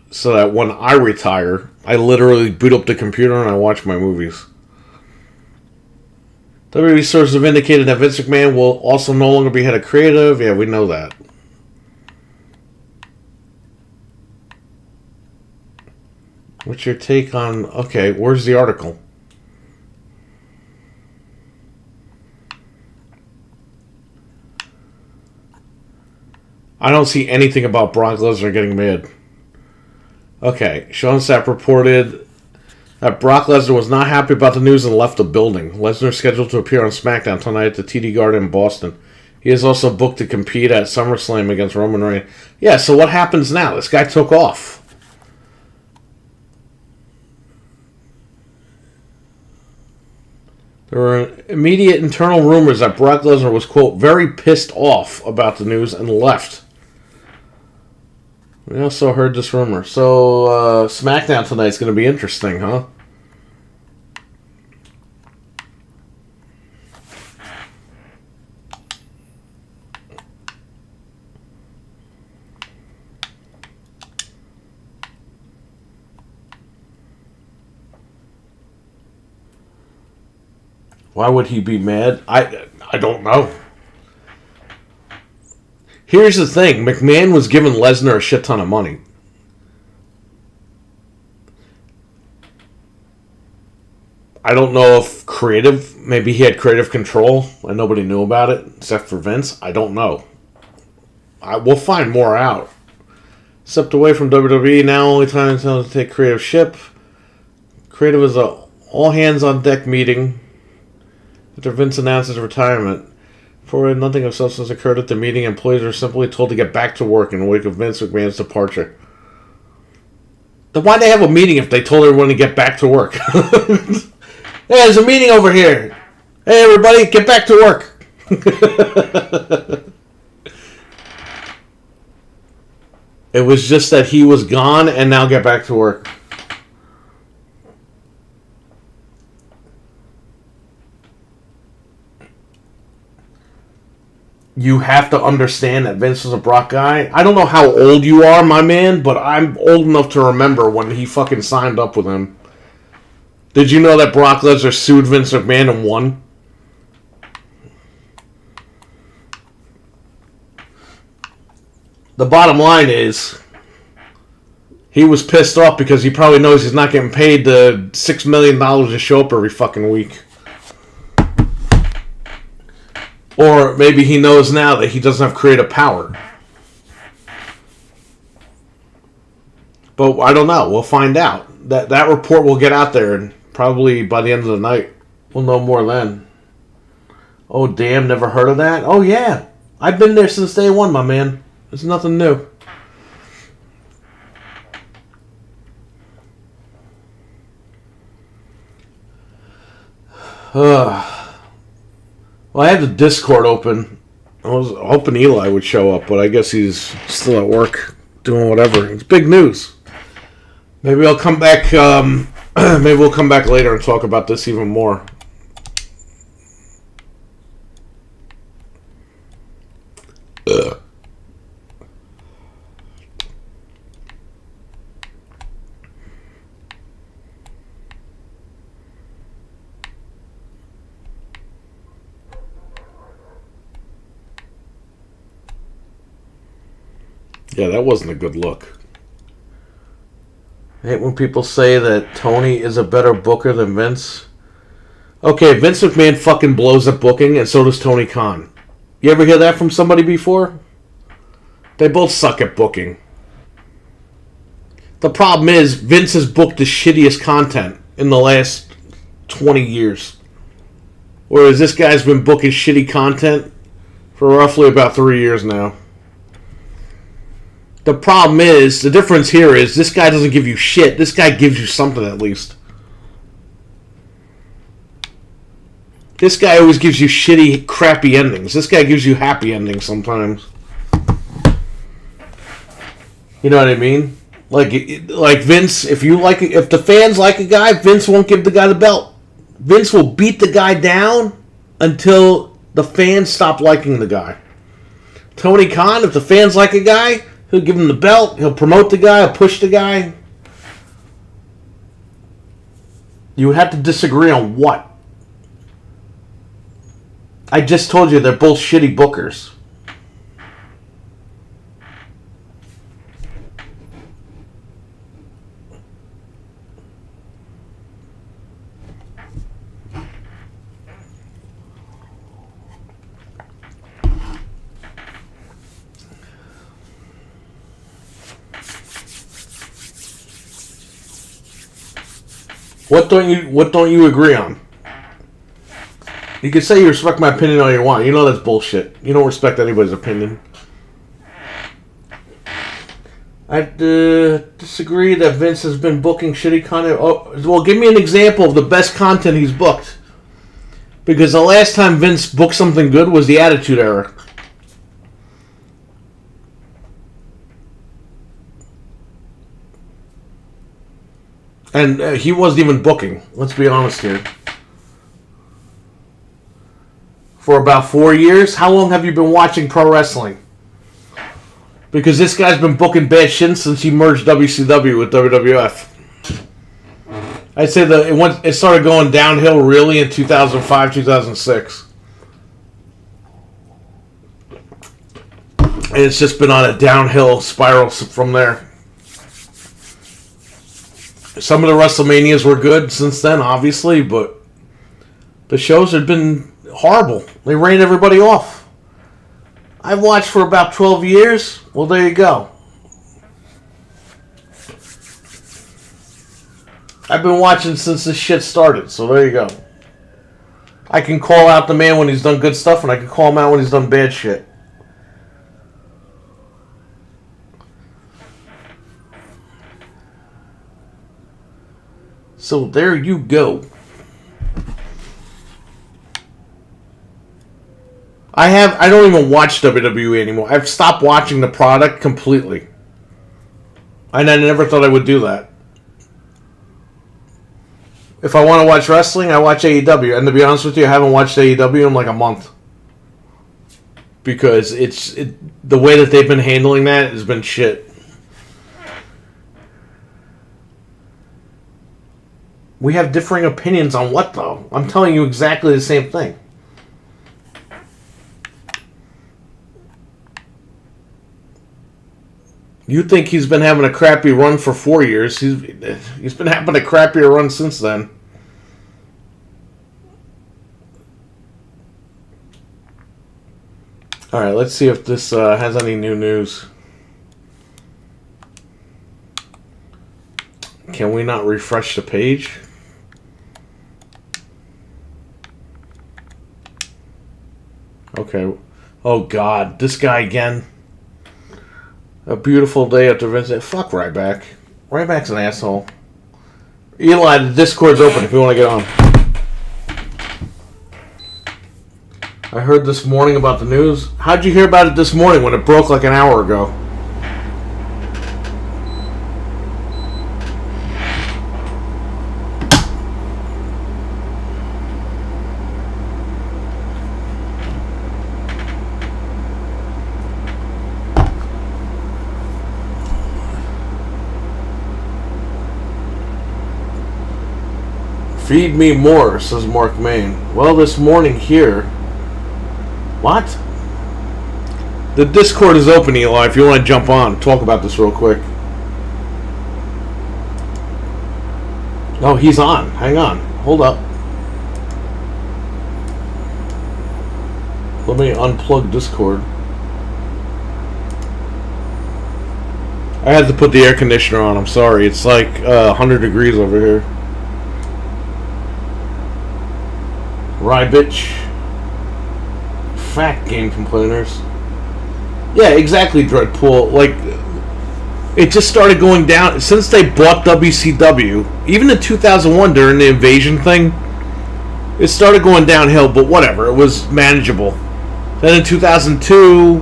So that when I retire, I literally boot up the computer and I watch my movies. WWE sources have indicated that Vince McMahon will also no longer be head of creative. Yeah, we know that. What's your take on... Okay, where's the article? I don't see anything about Brock Lesnar getting mad. Okay, Sean Sapp reported that Brock Lesnar was not happy about the news and left the building. Lesnar is scheduled to appear on SmackDown tonight at the TD Garden in Boston. He is also booked to compete at SummerSlam against Roman Reigns. Yeah, so what happens now? This guy took off. There were immediate internal rumors that Brock Lesnar was, quote, very pissed off about the news and left. We also heard this rumor. So, SmackDown tonight is going to be interesting, huh? Why would he be mad? I don't know. Here's the thing. McMahon was giving Lesnar a shit ton of money. I don't know if maybe he had creative control and nobody knew about it except for Vince. I don't know. We'll find more out. Stepped away from WWE now, only time to take creative ship. Creative is a all hands on deck meeting after Vince announces retirement. For nothing of substance occurred at the meeting, employees were simply told to get back to work in the wake of Vince McMahon's departure. Then why'd they have a meeting if they told everyone to get back to work? Hey, there's a meeting over here. Hey, everybody, get back to work. It was just that he was gone and now get back to work. You have to understand that Vince was a Brock guy. I don't know how old you are, my man, but I'm old enough to remember when he fucking signed up with him. Did you know that Brock Lesnar sued Vince McMahon and won? The bottom line is, he was pissed off because he probably knows he's not getting paid the $6 million to show up every fucking week. Or maybe he knows now that he doesn't have creative power. But I don't know. We'll find out. That report will get out there, and probably by the end of the night, we'll know more then. Oh, damn, never heard of that? Oh, yeah. I've been there since day one, my man. It's nothing new. Well, I had the Discord open. I was hoping Eli would show up, but I guess he's still at work doing whatever. It's big news. Maybe I'll come back. Maybe we'll come back later and talk about this even more. Yeah, that wasn't a good look. I hate when people say that Tony is a better booker than Vince. Okay, Vince McMahon fucking blows at booking, and so does Tony Khan. You ever hear that from somebody before? They both suck at booking. The problem is, Vince has booked the shittiest content in the last 20 years. Whereas this guy's been booking shitty content for roughly about 3 years now. The problem is, the difference here is, this guy doesn't give you shit. This guy gives you something at least. This guy always gives you shitty, crappy endings. This guy gives you happy endings sometimes. You know what I mean? Like Vince, if the fans like a guy, Vince won't give the guy the belt. Vince will beat the guy down until the fans stop liking the guy. Tony Khan, if the fans like a guy, he'll give him the belt, he'll promote the guy, he'll push the guy. You would have to disagree on what? I just told you they're both shitty bookers. What don't you agree on? You can say you respect my opinion all you want. You know that's bullshit. You don't respect anybody's opinion. I disagree that Vince has been booking shitty content. Oh, well, give me an example of the best content he's booked. Because the last time Vince booked something good was the Attitude Era. And he wasn't even booking. Let's be honest here. For about 4 years? How long have you been watching pro wrestling? Because this guy's been booking bad shit since he merged WCW with WWF. I'd say that it started going downhill really in 2005, 2006. And it's just been on a downhill spiral from there. Some of the WrestleManias were good since then, obviously, but the shows have been horrible. They ran everybody off. I've watched for about 12 years. Well, there you go. I've been watching since this shit started, so there you go. I can call out the man when he's done good stuff, and I can call him out when he's done bad shit. So there you go. I don't even watch WWE anymore. I've stopped watching the product completely. And I never thought I would do that. If I want to watch wrestling, I watch AEW. And to be honest with you, I haven't watched AEW in like a month. Because the way that they've been handling that has been shit. We have differing opinions on what, though? I'm telling you exactly the same thing. You think he's been having a crappy run for 4 years. He's been having a crappier run since then. Alright, let's see if this has any new news. Can we not refresh the page? Okay. Oh, God. This guy again. A beautiful day after Vince. Fuck Ryback. Ryback's an asshole. Eli, the Discord's open if you want to get on. I heard this morning about the news. How'd you hear about it this morning when it broke like an hour ago? Feed me more, says Mark Main. Well, this morning here... What? The Discord is open, Eli, if you want to jump on. Talk about this real quick. Oh, he's on. Hang on. Hold up. Let me unplug Discord. I had to put the air conditioner on. I'm sorry. It's like 100 degrees over here. Rybitch. Fat game complainers. Yeah, exactly, Dreadpool. Like, it just started going down. Since they bought WCW, even in 2001 during the invasion thing, it started going downhill, but whatever. It was manageable. Then in 2002,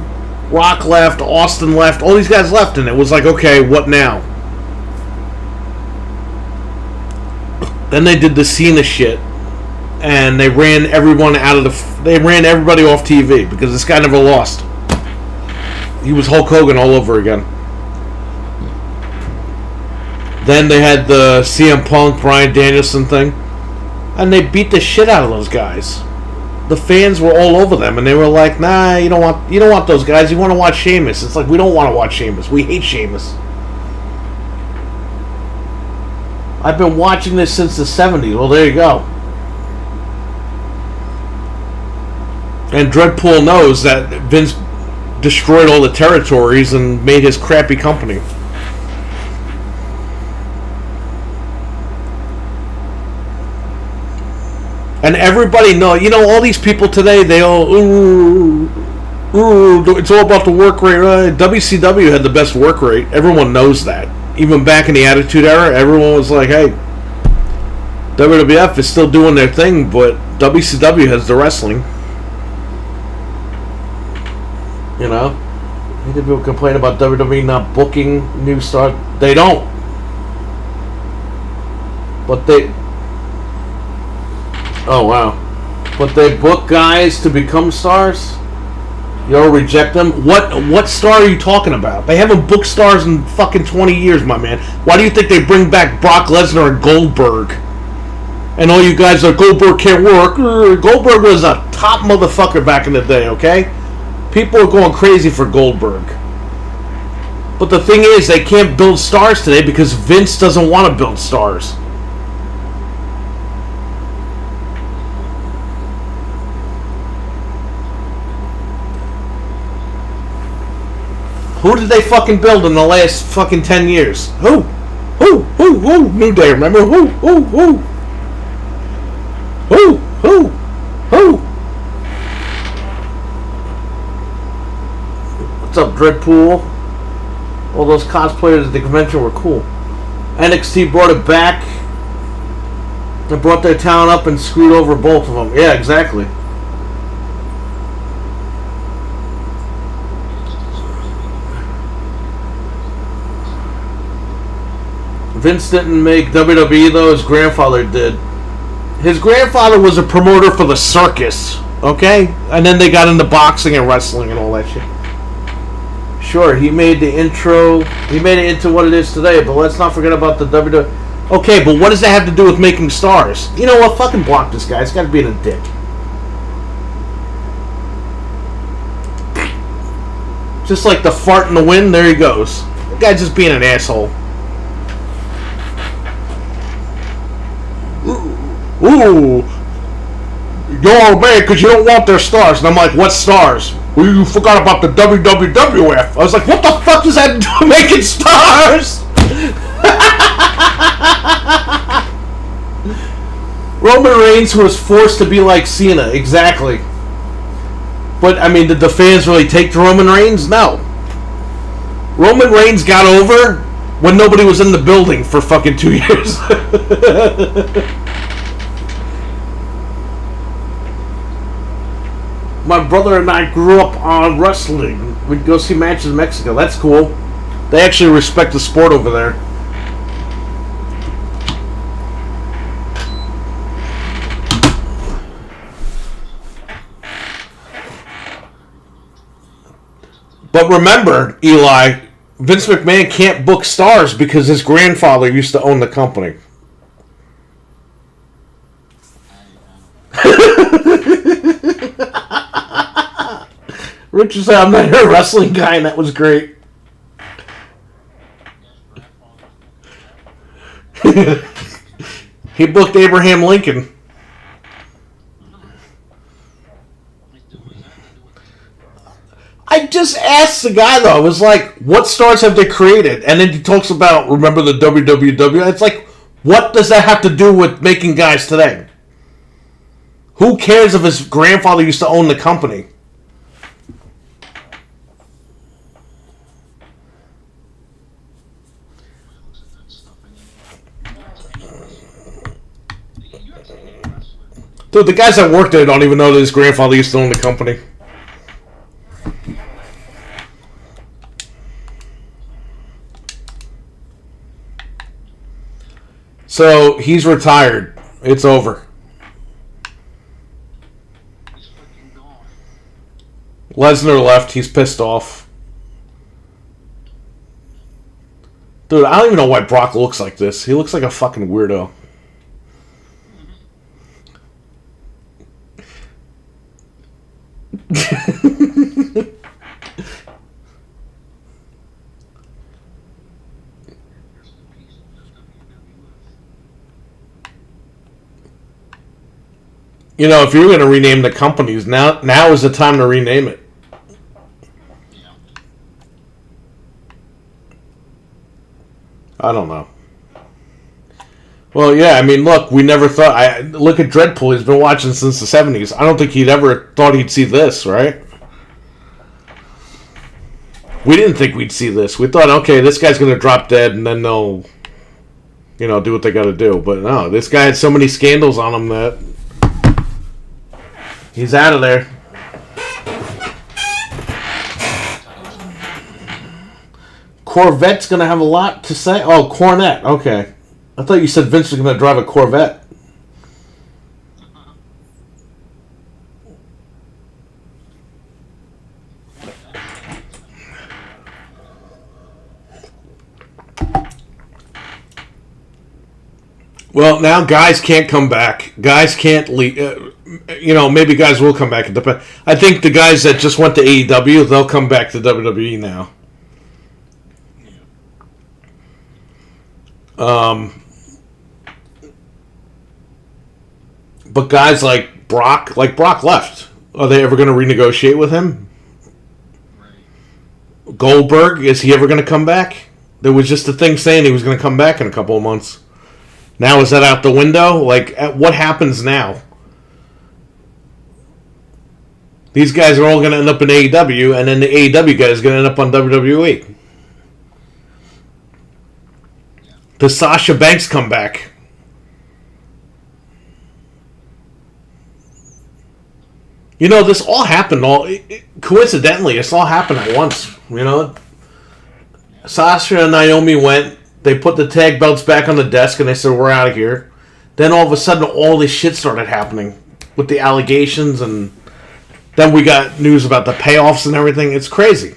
Rock left, Austin left, all these guys left, and it was like, okay, what now? Then they did the Cena shit. and they ran everyone out of they ran everybody off TV because this guy never lost. He was Hulk Hogan all over again. Then they had the CM Punk, Bryan Danielson thing, and they beat the shit out of those guys. The fans were all over them, and they were like, "Nah, you don't want those guys. You want to watch Sheamus." It's like, we don't want to watch Sheamus. We hate Sheamus. I've been watching this since the 70s. Well, there you go. And Dreadpool knows that Vince destroyed all the territories and made his crappy company. And everybody knows, all these people today, they all, it's all about the work rate. WCW had the best work rate. Everyone knows that. Even back in the Attitude Era, everyone was like, hey, WWF is still doing their thing, but WCW has the wrestling. People complain about WWE not booking new stars. They don't. But they... Oh, wow. But they book guys to become stars? You'll reject them? What star are you talking about? They haven't booked stars in fucking 20 years, my man. Why do you think they bring back Brock Lesnar and Goldberg? And all you guys are, Goldberg can't work. Goldberg was a top motherfucker back in the day, okay? People are going crazy for Goldberg. But the thing is, they can't build stars today because Vince doesn't want to build stars. Who did they fucking build in the last fucking 10 years? Who? New Day, remember? Who? What's up, Dreadpool? All those cosplayers at the convention were cool. NXT brought it back. They brought their talent up and screwed over both of them. Yeah, exactly. Vince didn't make WWE though, his grandfather did. His grandfather was a promoter for the circus, okay? And then they got into boxing and wrestling and all that shit. Sure, he made the intro, he made it into what it is today, but let's not forget about the WWE. Okay, but what does that have to do with making stars? You know what, fucking block this guy, it's gotta be in a dick. Just like the fart in the wind, there he goes. The guy's just being an asshole. Ooh, you're mad because you don't want their stars. And I'm like, what stars? Well, you forgot about the WWF. I was like, what the fuck does that do with making stars? Roman Reigns, who was forced to be like Cena, exactly. But, I mean, did the fans really take to Roman Reigns? No. Roman Reigns got over when nobody was in the building for fucking 2 years. My brother and I grew up on wrestling. We'd go see matches in Mexico. That's cool. They actually respect the sport over there. But remember, Eli, Vince McMahon can't book stars because his grandfather used to own the company. Richard said, I'm not a wrestling guy, and that was great. He booked Abraham Lincoln. I just asked the guy, though. I was like, what stars have they created? And then he talks about, remember the WWW? It's like, what does that have to do with making guys today? Who cares if his grandfather used to own the company? Dude, the guys that work there don't even know that his grandfather used to own the company. So, he's retired. It's over. Lesnar left. He's pissed off. Dude, I don't even know why Brock looks like this. He looks like a fucking weirdo. You know, if you're going to rename the companies, now is the time to rename it. I don't know. Well, yeah, I mean, look, we never thought... look at Dreadpool. He's been watching since the 70s. I don't think he'd ever thought he'd see this, right? We didn't think we'd see this. We thought, okay, this guy's going to drop dead, and then they'll, you know, do what they got to do. But no, this guy had so many scandals on him that he's out of there. Corvette's going to have a lot to say. Oh, Cornette. Okay. I thought you said Vince was going to drive a Corvette. Well, now guys can't come back. Guys can't leave. You know, maybe guys will come back. I think the guys that just went to AEW, they'll come back to WWE now. But guys like Brock left. Are they ever going to renegotiate with him? Right. Goldberg, is he ever going to come back? There was just a thing saying he was going to come back in a couple of months. Now is that out the window? Like, what happens now? These guys are all going to end up in AEW, and then the AEW guy is going to end up on WWE. Does Sasha Banks come back? You know, this all happened coincidentally. This all happened at once. You know, Sasha and Naomi went. They put the tag belts back on the desk, and they said, "We're out of here." Then all of a sudden, all this shit started happening with the allegations, and then we got news about the payoffs and everything. It's crazy.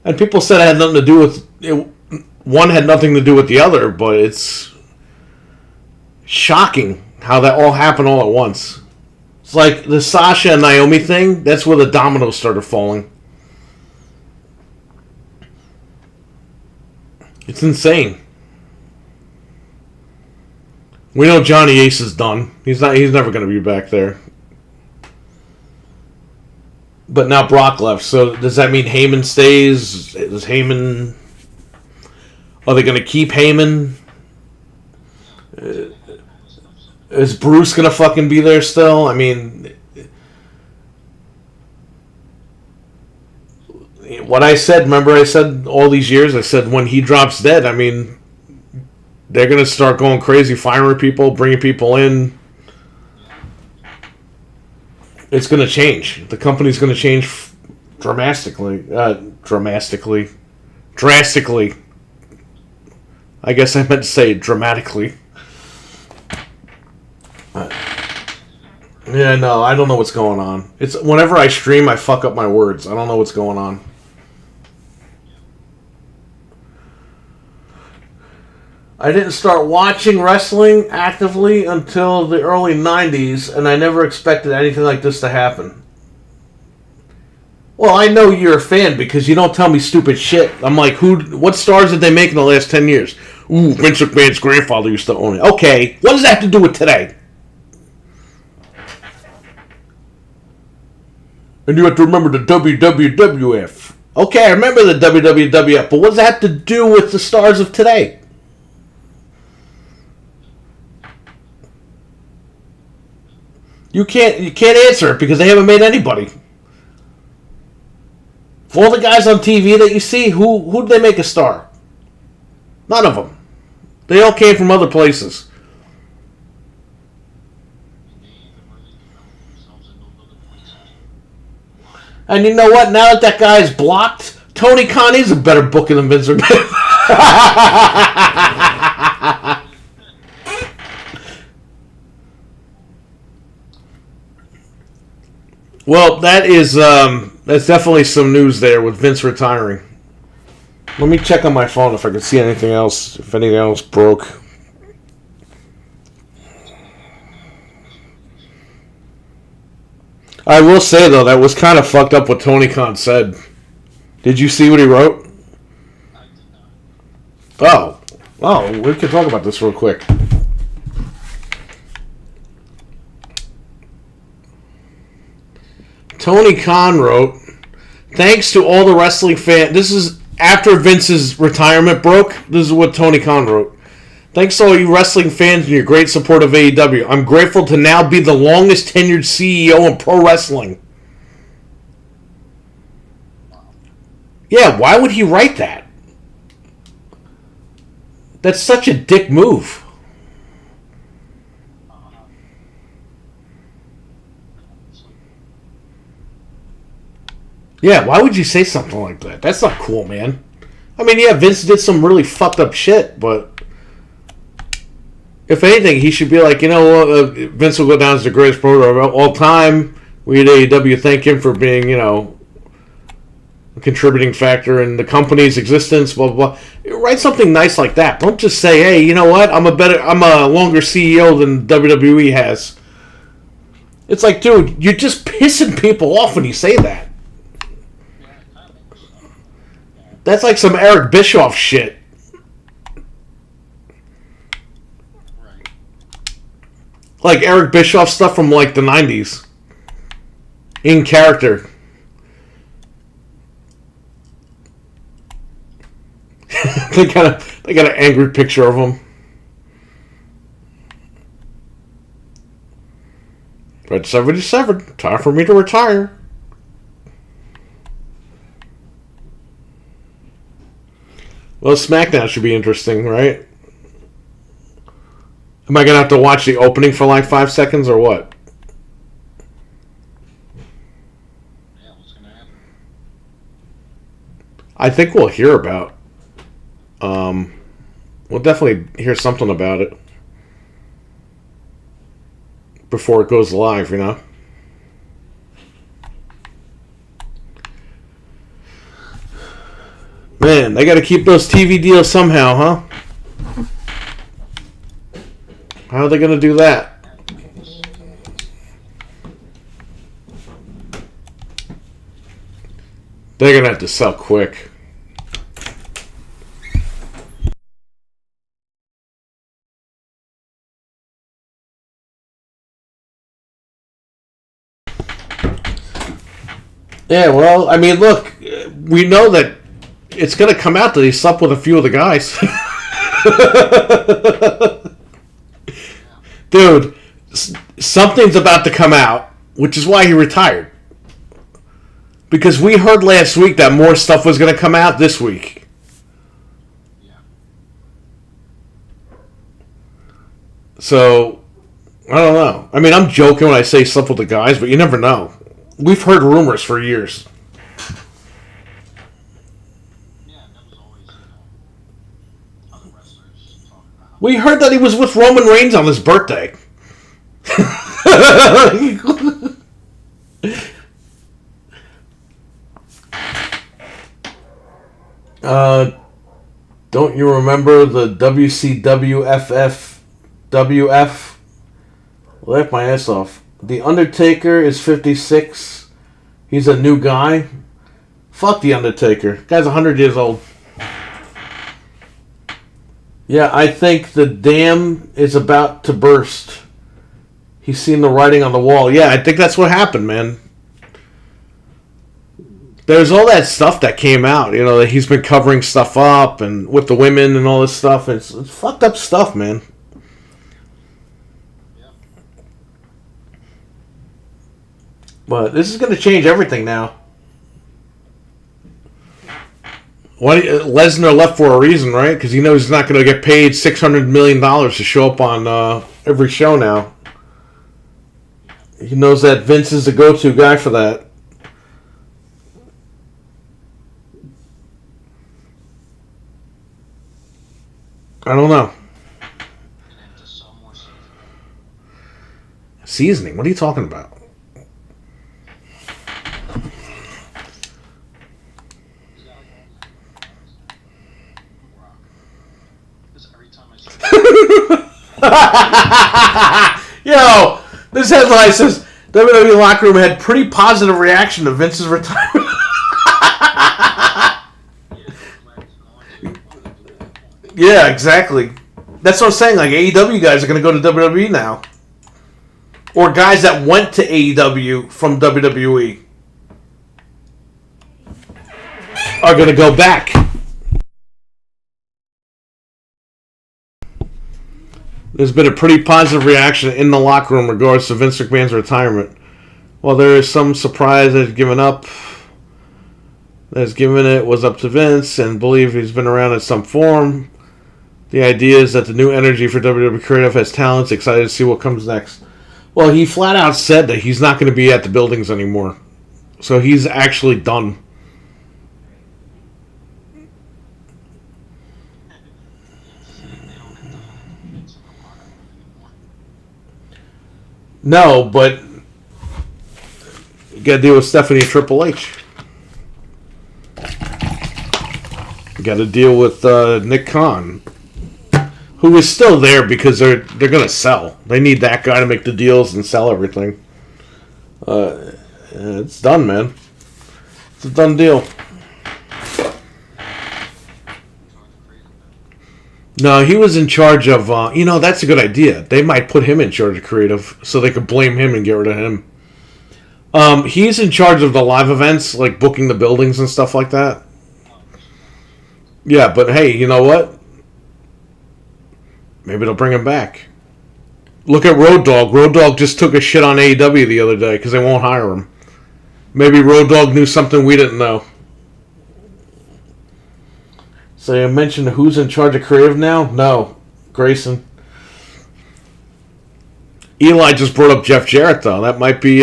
And people said it had nothing to do with it. One had nothing to do with the other, but it's shocking how that all happened all at once. It's like the Sasha and Naomi thing, that's where the dominoes started falling. It's insane. We know Johnny Ace is done. He's never going to be back there. But now Brock left, so does that mean Heyman stays? Does Heyman... Are they going to keep Heyman? Is Bruce going to fucking be there still? I mean, what I said, remember I said all these years, I said when he drops dead, I mean, they're going to start going crazy, firing people, bringing people in. It's going to change. The company's going to change drastically. I guess I meant to say dramatically. Yeah, no, I don't know what's going on. It's whenever I stream, I fuck up my words. I don't know what's going on. I didn't start watching wrestling actively until the early 90s, and I never expected anything like this to happen. Well, I know you're a fan because you don't tell me stupid shit. I'm like, what stars did they make in the last 10 years? Ooh, Vince McMahon's grandfather used to own it. Okay, what does that have to do with today? And you have to remember the WWF. Okay, I remember the WWF, but what does that have to do with the stars of today? You can't answer it because they haven't made anybody. For all the guys on TV that you see, who did they make a star? None of them. They all came from other places. And you know what? Now that guy's blocked, Tony Khan is a better booker than Vince McMahon. Well, that's definitely some news there with Vince retiring. Let me check on my phone if I can see anything else. If anything else broke. I will say though that was kind of fucked up what Tony Khan said. Did you see what he wrote? Oh, we can talk about this real quick. Tony Khan wrote, "Thanks to all the wrestling fans." This is after Vince's retirement broke. This is what Tony Khan wrote. "Thanks to all you wrestling fans and your great support of AEW. I'm grateful to now be the longest tenured CEO in pro wrestling." Yeah, why would he write that? That's such a dick move. Yeah, why would you say something like that? That's not cool, man. I mean, yeah, Vince did some really fucked up shit, but if anything, he should be like, Vince will go down as the greatest pro of all time. We at AEW thank him for being, a contributing factor in the company's existence, blah, blah, blah. Write something nice like that. Don't just say, hey, you know what? I'm a longer CEO than WWE has. It's like, dude, you're just pissing people off when you say that. That's like some Eric Bischoff shit. Like Eric Bischoff stuff from like the 90s. In character. They got an angry picture of him. Red 77, time for me to retire. Well, SmackDown should be interesting, right? Am I going to have to watch the opening for like 5 seconds or what? Yeah, what's going to happen? I think we'll hear about. We'll definitely hear something about it before it goes live, Man, they got to keep those TV deals somehow, huh? How are they going to do that? They're going to have to sell quick. Yeah, well, I mean, look, we know that it's going to come out that he slept with a few of the guys. Dude, something's about to come out, which is why he retired. Because we heard last week that more stuff was going to come out this week. Yeah. So, I don't know. I mean, I'm joking when I say slept with the guys, but you never know. We've heard rumors for years. Yeah, that was always, other wrestlers talking about. We heard that he was with Roman Reigns on his birthday. Don't you remember the WCW FFWF? Laugh my ass off. The Undertaker is 56. He's a new guy. Fuck The Undertaker. Guy's 100 years old. Yeah, I think the dam is about to burst. He's seen the writing on the wall. Yeah, I think that's what happened, man. There's all that stuff that came out, that he's been covering stuff up and with the women and all this stuff. It's fucked up stuff, man. But this is going to change everything now. Lesnar left for a reason, right? Because he knows he's not going to get paid $600 million to show up on every show now. He knows that Vince is the go-to guy for that. I don't know. Seasoning? What are you talking about? Yo, this headline says WWE locker room had pretty positive reaction to Vince's retirement. Yeah, exactly. That's what I'm saying. Like, AEW guys are going to go to WWE now. Or guys that went to AEW from WWE are going to go back. There's been a pretty positive reaction in the locker room in regards to Vince McMahon's retirement. While there is some surprise that he's given up, that's given it was up to Vince and believe he's been around in some form. The idea is that the new energy for WWE Creative has talents, excited to see what comes next. Well, he flat out said that he's not going to be at the buildings anymore. So he's actually done. No, but you got to deal with Stephanie and Triple H. You got to deal with Nick Khan, who is still there because they're going to sell. They need that guy to make the deals and sell everything. It's done, man. It's a done deal. No, he was in charge of, that's a good idea. They might put him in charge of creative so they could blame him and get rid of him. He's in charge of the live events, like booking the buildings and stuff like that. Yeah, but hey, you know what? Maybe they'll bring him back. Look at Road Dogg. Road Dogg just took a shit on AEW the other day because they won't hire him. Maybe Road Dogg knew something we didn't know. So I mentioned who's in charge of creative now? No. Grayson. Eli just brought up Jeff Jarrett, though. That might be,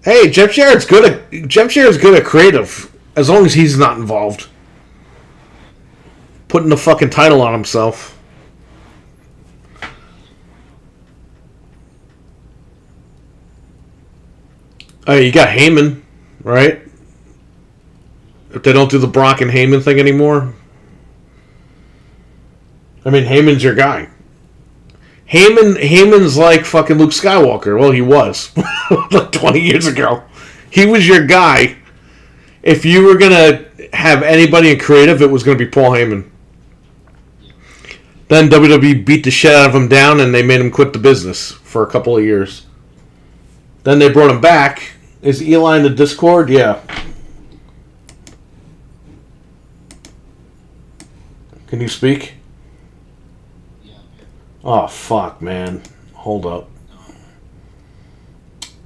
hey, Jeff Jarrett's good at creative, as long as he's not involved. Putting the fucking title on himself. You got Heyman, right? If they don't do the Brock and Heyman thing anymore. I mean, Heyman's your guy. Heyman's like fucking Luke Skywalker. Well, he was. Like 20 years ago. He was your guy. If you were going to have anybody in creative, it was going to be Paul Heyman. Then WWE beat the shit out of him down and they made him quit the business for a couple of years. Then they brought him back. Is Eli in the Discord? Yeah. Can you speak? Yeah. Oh, fuck, man. Hold up.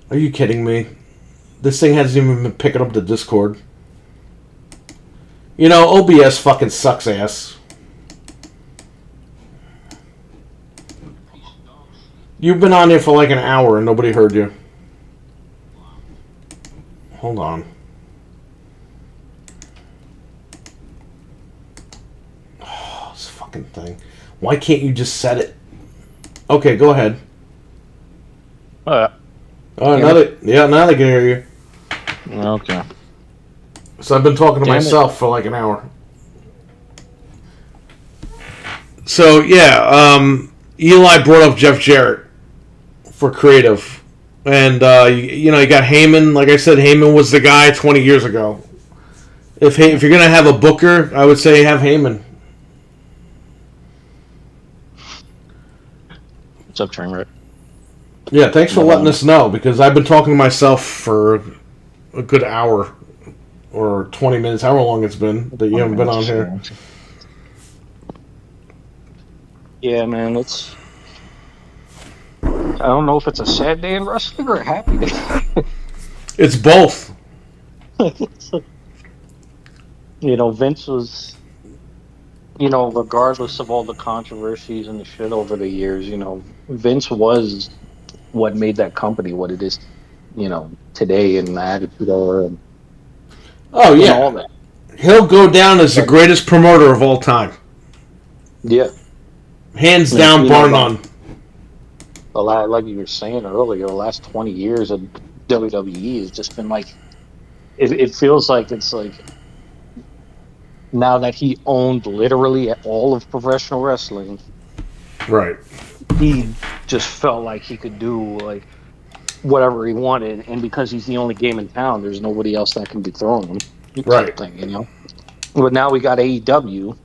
Are you kidding me? This thing hasn't even been picking up the Discord. You know, OBS fucking sucks ass. You've been on there for like an hour and nobody heard you. Hold on. Oh, this fucking thing. Why can't you just set it? Okay, go ahead. Oh, Now they can hear you. okay. So I've been talking to myself for like an hour. So yeah, Eli brought up Jeff Jarrett for creative. And, you got Heyman. Like I said, Heyman was the guy 20 years ago. If you're going to have a booker, I would say have Heyman. What's up, Trainwreck? Yeah, thanks for letting us know, because I've been talking to myself for a good hour or 20 minutes, however long it's been that you haven't been on here. Yeah, man, I don't know if it's a sad day in wrestling or a happy day. It's both. Vince was, regardless of all the controversies and the shit over the years, Vince was what made that company what it is, today in the Attitude Era. And, oh, yeah. All that. He'll go down as the greatest promoter of all time. Yeah. Hands down, bar none. Like you were saying earlier, the last 20 years of WWE has just been like, it feels like it's like, now that he owned literally all of professional wrestling, right? he just felt like he could do like whatever he wanted, and because he's the only game in town, there's nobody else that can dethrone him. Right. Type thing, you know. But now we got AEW,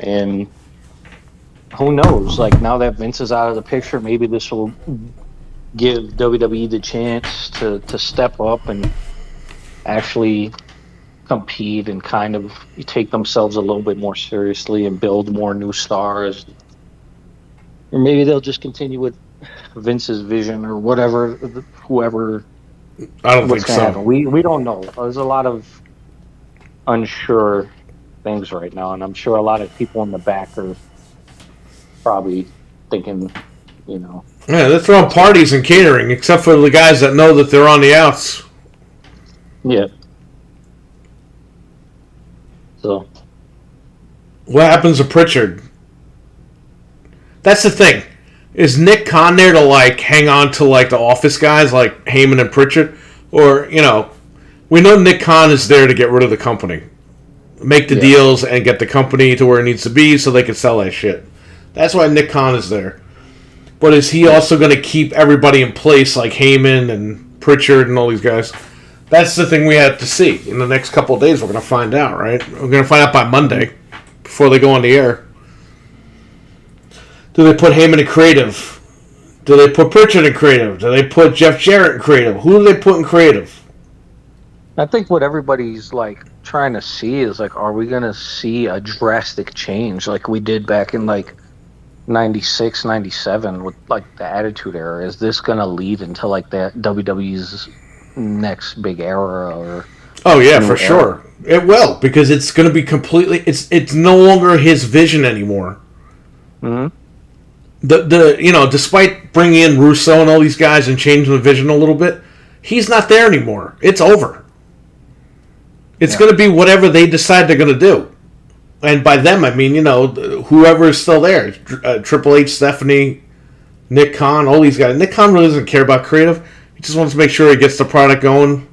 and who knows? Like now that Vince is out of the picture, maybe this will give WWE the chance to step up and actually compete and kind of take themselves a little bit more seriously and build more new stars. Or maybe they'll just continue with Vince's vision or whatever, whoever. I don't What's think going to so. happen? We don't know. There's a lot of unsure things right now, and I'm sure a lot of people in the back are probably thinking, you know. Yeah, they're throwing parties and catering, except for the guys that know that they're on the outs. Yeah. So. What happens to Pritchard? That's the thing. Is Nick Khan there to like hang on to like the office guys like Heyman and Pritchard? Or, you know, we know Nick Khan is there to get rid of the company. Make the deals and get the company to where it needs to be so they can sell that shit. That's why Nick Khan is there. But is he also going to keep everybody in place like Heyman and Pritchard and all these guys? That's the thing we have to see. In the next couple of days, we're going to find out, right? We're going to find out by Monday before they go on the air. Do they put Heyman in creative? Do they put Pritchard in creative? Do they put Jeff Jarrett in creative? Who do they put in creative? I think what everybody's like trying to see is like, are we going to see a drastic change like we did back in like 96, 97 with like the Attitude Era? Is this going to lead into like that WWE's next big era? Or oh yeah, for sure it will, because it's going to be completely. It's no longer his vision anymore. Mm-hmm. The you know, despite bringing in Russo and all these guys and changing the vision a little bit, he's not there anymore. It's over. It's going to be whatever they decide they're going to do. And by them, I mean, you know, whoever is still there. Triple H, Stephanie, Nick Khan, all these guys. Nick Khan really doesn't care about creative. He just wants to make sure he gets the product going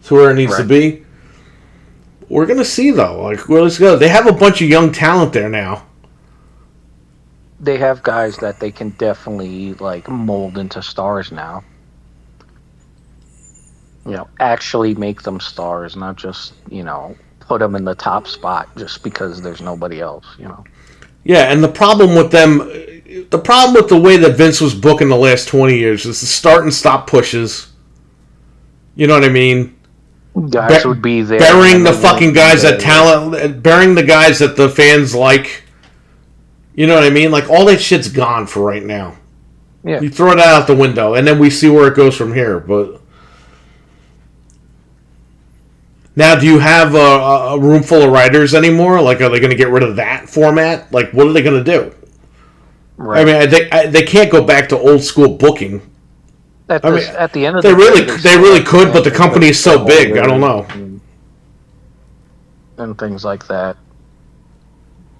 to where it needs to be. We're going to see, though. Like, where let's go. They have a bunch of young talent there now. They have guys that they can definitely, like, mold into stars now. You know, actually make them stars, not just, you know, put them in the top spot just because there's nobody else, you know. Yeah, and the problem with them, the problem with the way that Vince was booking the last 20 years is the start and stop pushes. You know what I mean? Guys would be there. Burying the fucking guys that talent, burying the guys that the fans like. You know what I mean? Like, all that shit's gone for right now. Yeah. You throw it out the window, and then we see where it goes from here, but... Now, do you have a room full of writers anymore? Like, are they going to get rid of that format? Like, what are they going to do? Right. I mean, they can't go back to old school booking. At the end of they the they really could, but the company is so big. I don't know. And things like that.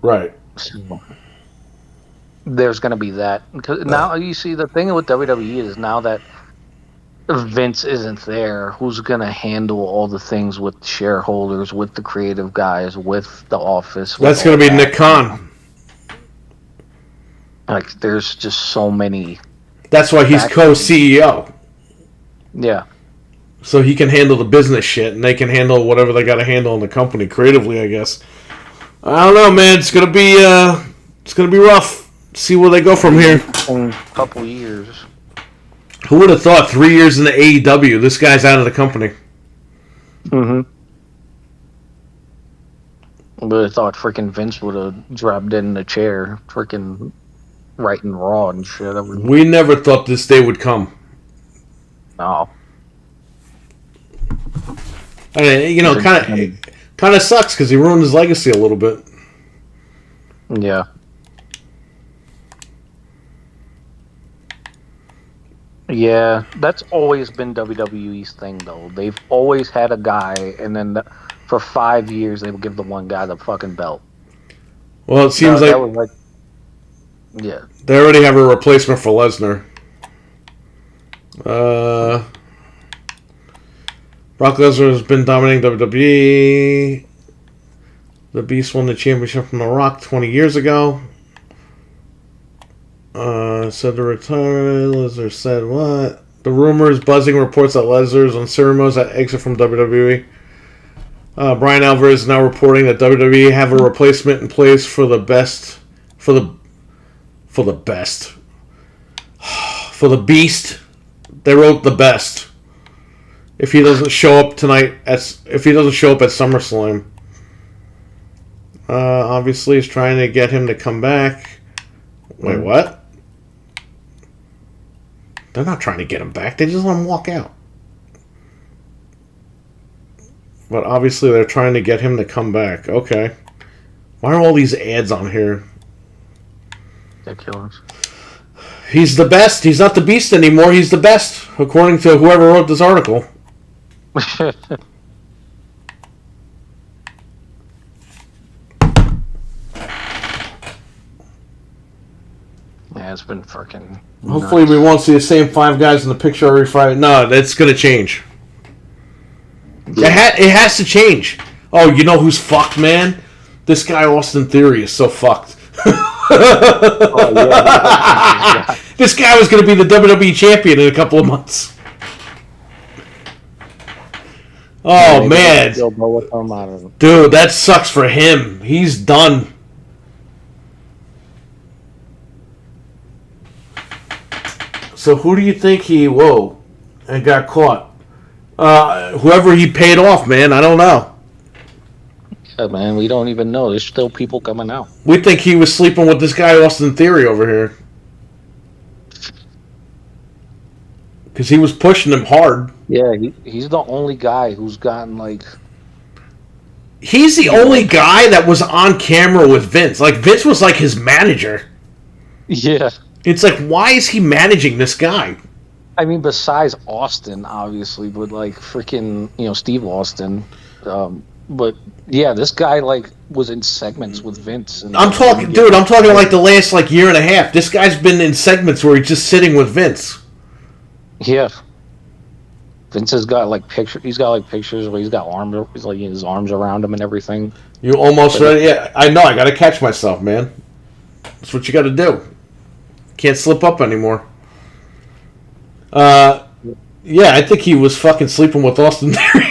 Right. So, there's going to be that. Because now, you see, the thing with WWE is now that Vince isn't there, who's going to handle all the things with shareholders, with the creative guys, with the office? That's going to be Nick Khan. Like, there's just so many. That's why he's co-CEO. Yeah. So he can handle the business shit, and they can handle whatever they got to handle in the company creatively, I guess. I don't know, man. It's gonna be rough. See where they go from here. In a couple years. Who would have thought 3 years in the AEW, this guy's out of the company? Mm-hmm. But I thought freaking Vince would have dropped in the chair, freaking writing Raw and shit. We never thought this day would come. No. I mean, you know, kind of sucks because he ruined his legacy a little bit. Yeah. Yeah, that's always been WWE's thing, though. They've always had a guy, and then for 5 years they would give the one guy the fucking belt. Well, it seems like yeah, they already have a replacement for Lesnar. Brock Lesnar has been dominating WWE. The Beast won the championship from The Rock 20 years ago. Said the retirement. Lesnar said what? The rumors, buzzing reports that Lesnar's unceremonious at exit from WWE. Brian Alvarez is now reporting that WWE have a replacement in place for the best, for the Beast. They wrote the best. If he doesn't show up tonight, if he doesn't show up at SummerSlam, obviously he's trying to get him to come back. Wait, what? They're not trying to get him back. They just let him walk out. But obviously they're trying to get him to come back. Okay. Why are all these ads on here? Ridiculous. He's the best. He's not the Beast anymore. He's the best, according to whoever wrote this article. Yeah, it's been freaking. Hopefully we won't see the same 5 guys in the picture every Friday. No, that's going to change. Yeah. It has to change. Oh, you know who's fucked, man? This guy Austin Theory is so fucked. Oh, yeah. This guy was going to be the WWE champion in a couple of months. Oh, man. Dude, that sucks for him. He's done. So who do you think he... Whoa. And got caught? Whoever he paid off, man. I don't know. Yeah, man, we don't even know. There's still people coming out. We think he was sleeping with this guy Austin Theory over here. Because he was pushing him hard. Yeah, he's the only guy who's gotten, like... He's the only guy that was on camera with Vince. Like, Vince was like his manager. Yeah. It's like, why is he managing this guy? I mean, besides Austin, obviously, but, like, freaking, Steve Austin. But, yeah, this guy, like, was in segments with Vince. And I'm talking like the last, like, year and a half. This guy's been in segments where he's just sitting with Vince. Yeah. Vince has got, like, pictures. He's got, like, pictures where he's got arms. He's, like, his arms around him and everything. You almost ready? Yeah, I know. I got to catch myself, man. That's what you got to do. Can't slip up anymore. Yeah, I think he was fucking sleeping with Austin Theory.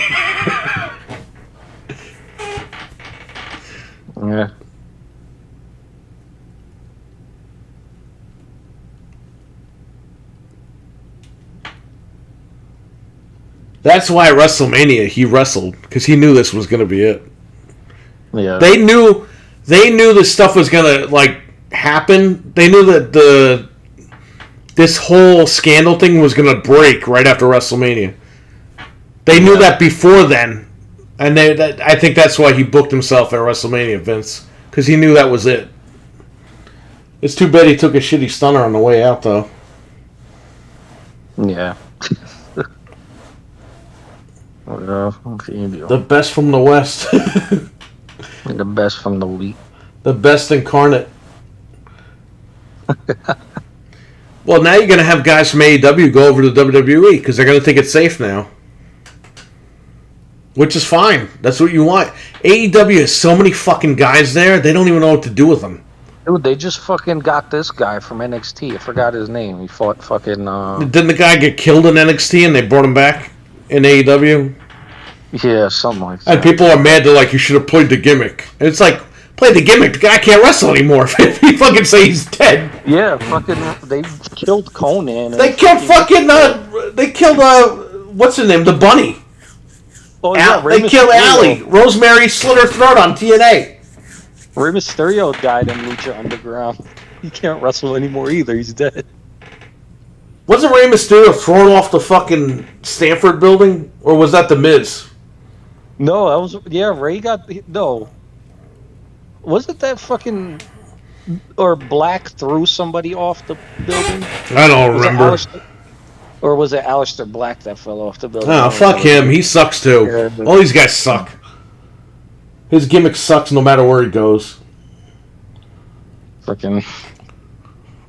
Yeah. That's why at WrestleMania he wrestled, because he knew this was going to be it. Yeah. They knew this stuff was going to, like, happen. They knew that this whole scandal thing was going to break right after WrestleMania. They knew that before then, and I think that's why he booked himself at WrestleMania, Vince, because he knew that was it. It's too bad he took a shitty stunner on the way out, though. Yeah. The best from the West. The best from the elite. The best incarnate. Well, now you're going to have guys from AEW go over to WWE because they're going to think it's safe now. Which is fine. That's what you want. AEW has so many fucking guys there, they don't even know what to do with them. Dude, they just fucking got this guy from NXT. I forgot his name. He fought fucking... Didn't the guy get killed in NXT and they brought him back in AEW? Yeah, something like that. And people are mad. They're like, you should have played the gimmick. And it's like, play the gimmick. The guy can't wrestle anymore. If he fucking say he's dead. Yeah, fucking... They killed Conan. They killed fucking... they killed... what's her name? The Bunny. Oh, yeah, they killed Allie. Rosemary slit her throat on TNA. Rey Mysterio died in Lucha Underground. He can't wrestle anymore either. He's dead. Wasn't Rey Mysterio thrown off the fucking Stanford building? Or was that The Miz? No, that was... Yeah, Rey got... No. Was it that fucking... Or Black threw somebody off the building? I don't remember. Or was it Aleister Black that fell off the building? Oh, fuck him. He sucks too. Yeah, all these guys suck. His gimmick sucks no matter where he goes. Freaking...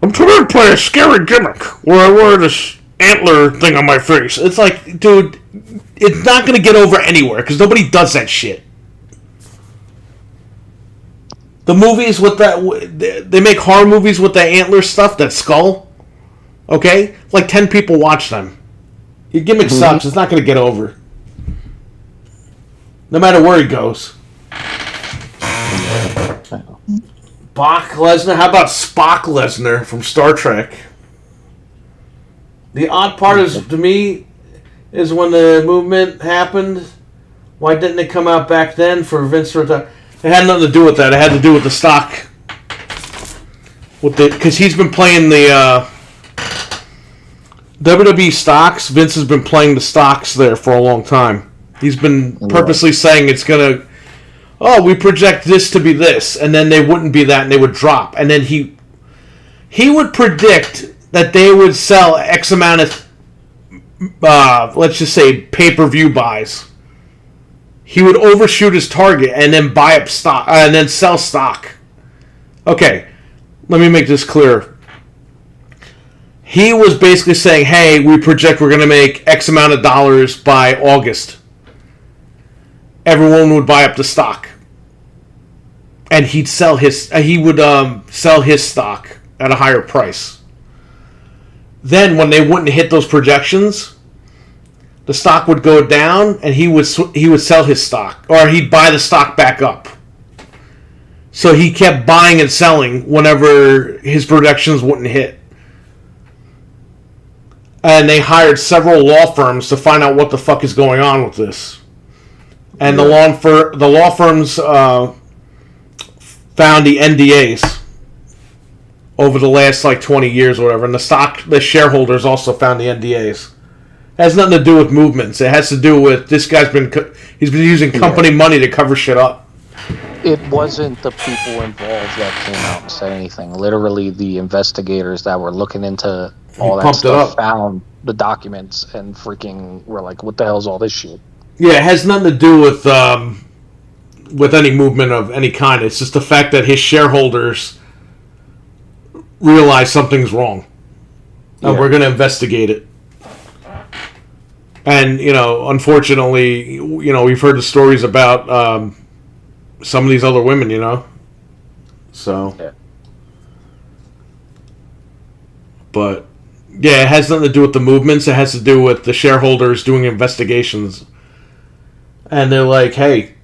I'm trying to play a scary gimmick where I wear this antler thing on my face. It's like, dude, it's not going to get over anywhere because nobody does that shit. The movies with that, they make horror movies with that antler stuff, that skull. Okay? Like 10 people watch them. Your gimmick sucks. It's not going to get over. No matter where he goes. Bach Lesnar? How about Spock Lesnar from Star Trek? The odd part is, to me, is when the movement happened, why didn't it come out back then for Vince to retire? It had nothing to do with that. It had to do with the stock. Because he's been playing the WWE stocks. Vince has been playing the stocks there for a long time. He's been purposely saying it's going to, we project this to be this, and then they wouldn't be that, and they would drop. And then he would predict that they would sell X amount of, let's just say, pay-per-view buys. He would overshoot his target and then buy up stock, and then sell stock. Okay, let me make this clear. He was basically saying, hey, we project we're going to make X amount of dollars by August. Everyone would buy up the stock. And he'd sell his stock at a higher price. Then when they wouldn't hit those projections, the stock would go down and he would sell his stock, or he'd buy the stock back up. So he kept buying and selling whenever his projections wouldn't hit. And they hired several law firms to find out what the fuck is going on with this. And the law firms found the NDAs over the last 20 years or whatever, and the shareholders also found the NDAs. It has nothing to do with movements. It has to do with this guy's been using company money to cover shit up. It wasn't the people involved that came out and said anything. Literally, the investigators that were looking into all that stuff found the documents and freaking were like, "What the hell's all this shit?" Yeah, it has nothing to do with any movement of any kind. It's just the fact that his shareholders realize something's wrong, and we're going to investigate it. And unfortunately, we've heard the stories about some of these other women, So, but yeah, it has nothing to do with the movements. It has to do with the shareholders doing investigations. And they're like, hey,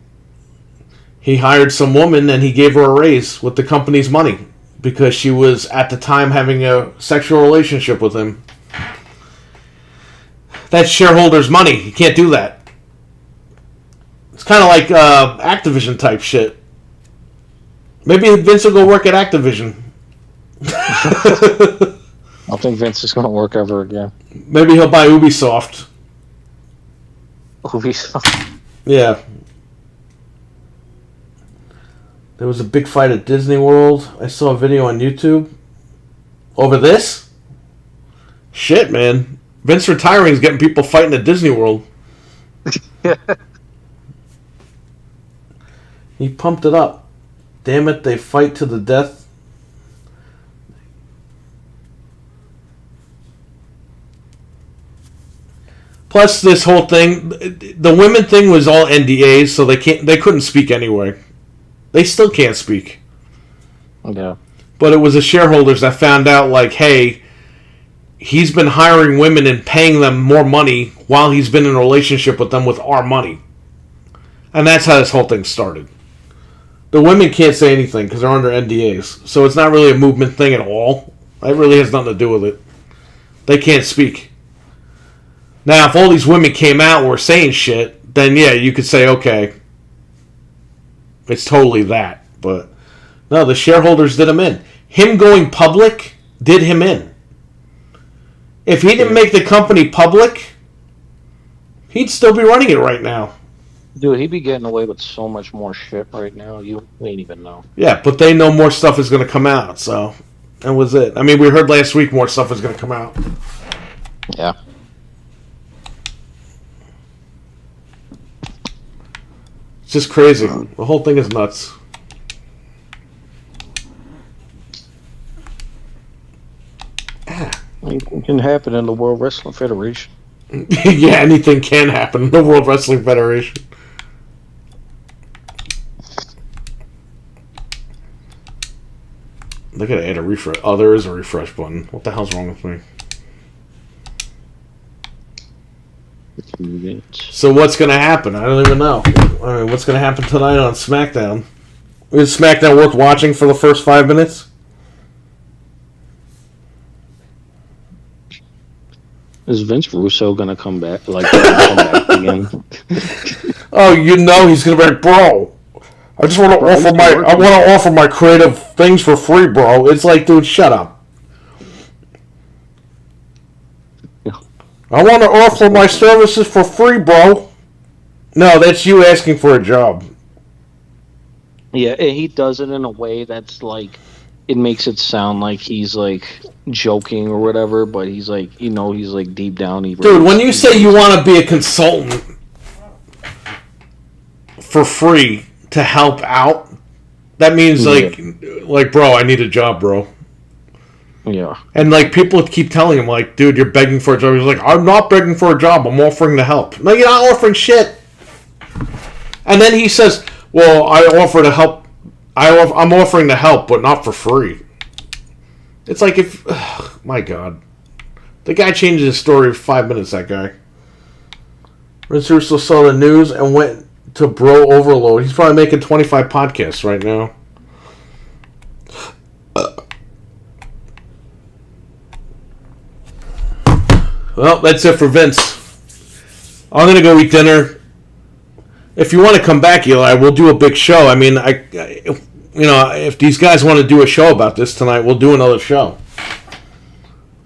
he hired some woman and he gave her a raise with the company's money because she was at the time having a sexual relationship with him. That's shareholders' money. You can't do that. It's kind of like Activision type shit. Maybe Vince will go work at Activision. I don't think Vince is going to work ever again. Maybe he'll buy Ubisoft. Ubisoft? Yeah. There was a big fight at Disney World. I saw a video on YouTube. Over this? Shit, man. Vince retiring is getting people fighting at Disney World. He pumped it up. Damn it, they fight to the death. Plus, this whole thing, the women thing was all NDAs, so they couldn't speak anyway. They still can't speak. Yeah. But it was the shareholders that found out, hey, he's been hiring women and paying them more money while he's been in a relationship with them with our money. And that's how this whole thing started. The women can't say anything because they're under NDAs. So it's not really a movement thing at all. It really has nothing to do with it. They can't speak. Now, if all these women came out and were saying shit, then yeah, you could say, okay, it's totally that. But no, the shareholders did him in. Him going public did him in. If he didn't make the company public, he'd still be running it right now. Dude, he'd be getting away with so much more shit right now. You ain't even know. Yeah, but they know more stuff is going to come out, so that was it. I mean, we heard last week more stuff is going to come out. Yeah. It's just crazy. The whole thing is nuts. Anything can happen in the World Wrestling Federation. Yeah, anything can happen in the World Wrestling Federation. They gotta add a refresh. Oh, there is a refresh button. What the hell's wrong with me? So what's gonna happen? I don't even know. I mean, what's gonna happen tonight on SmackDown? Is SmackDown worth watching for the first 5 minutes? Is Vince Russo gonna come back? Like come back again? Oh, you know he's gonna be like, bro. I just want to offer my creative things for free, bro. It's like, dude, shut up. Yeah. I want to offer my services for free, bro. No, that's you asking for a job. Yeah, and he does it in a way that's like, it makes it sound like he's like joking or whatever, but he's like, you know, he's like deep down. Dude, when you say you want to be a consultant for free to help out, that means like, bro, I need a job, bro. Yeah. And like people keep telling him, like, dude, you're begging for a job. He's like, I'm not begging for a job. I'm offering to help. No, you're not offering shit. And then he says, well, I offer to help. I'm offering to help, but not for free. It's like if, my God, the guy changed his story in 5 minutes. That guy. Vince Russo saw the news and went to bro overload. He's probably making 25 podcasts right now. Well, that's it for Vince. I'm gonna go eat dinner. If you want to come back, Eli, we'll do a big show. I mean, if these guys want to do a show about this tonight, we'll do another show.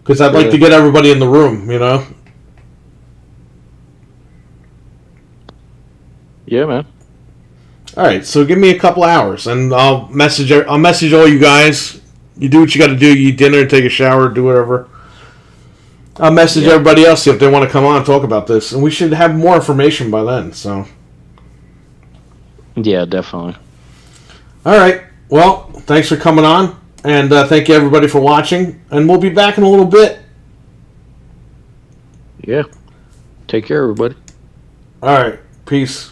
Because I'd like to get everybody in the room, you know? Yeah, man. All right, so give me a couple hours, and I'll message all you guys. You do what you got to do. You eat dinner, take a shower, do whatever. I'll message everybody else if they want to come on and talk about this. And we should have more information by then, so... Yeah, definitely. All right. Well, thanks for coming on, and thank you everybody for watching. And we'll be back in a little bit. Yeah. Take care, everybody. All right. Peace.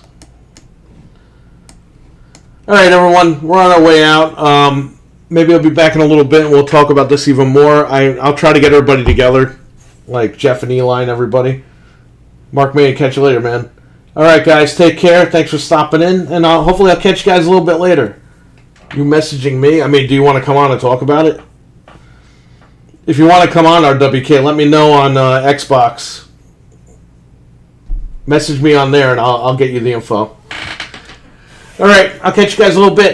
All right, everyone. We're on our way out. Maybe I'll be back in a little bit, and we'll talk about this even more. I'll try to get everybody together, like Jeff and Eli and everybody. Mark me and catch you later, man. All right, guys, take care. Thanks for stopping in, and hopefully I'll catch you guys a little bit later. You messaging me? I mean, do you want to come on and talk about it? If you want to come on, RWK, let me know on Xbox. Message me on there, and I'll get you the info. All right, I'll catch you guys a little bit.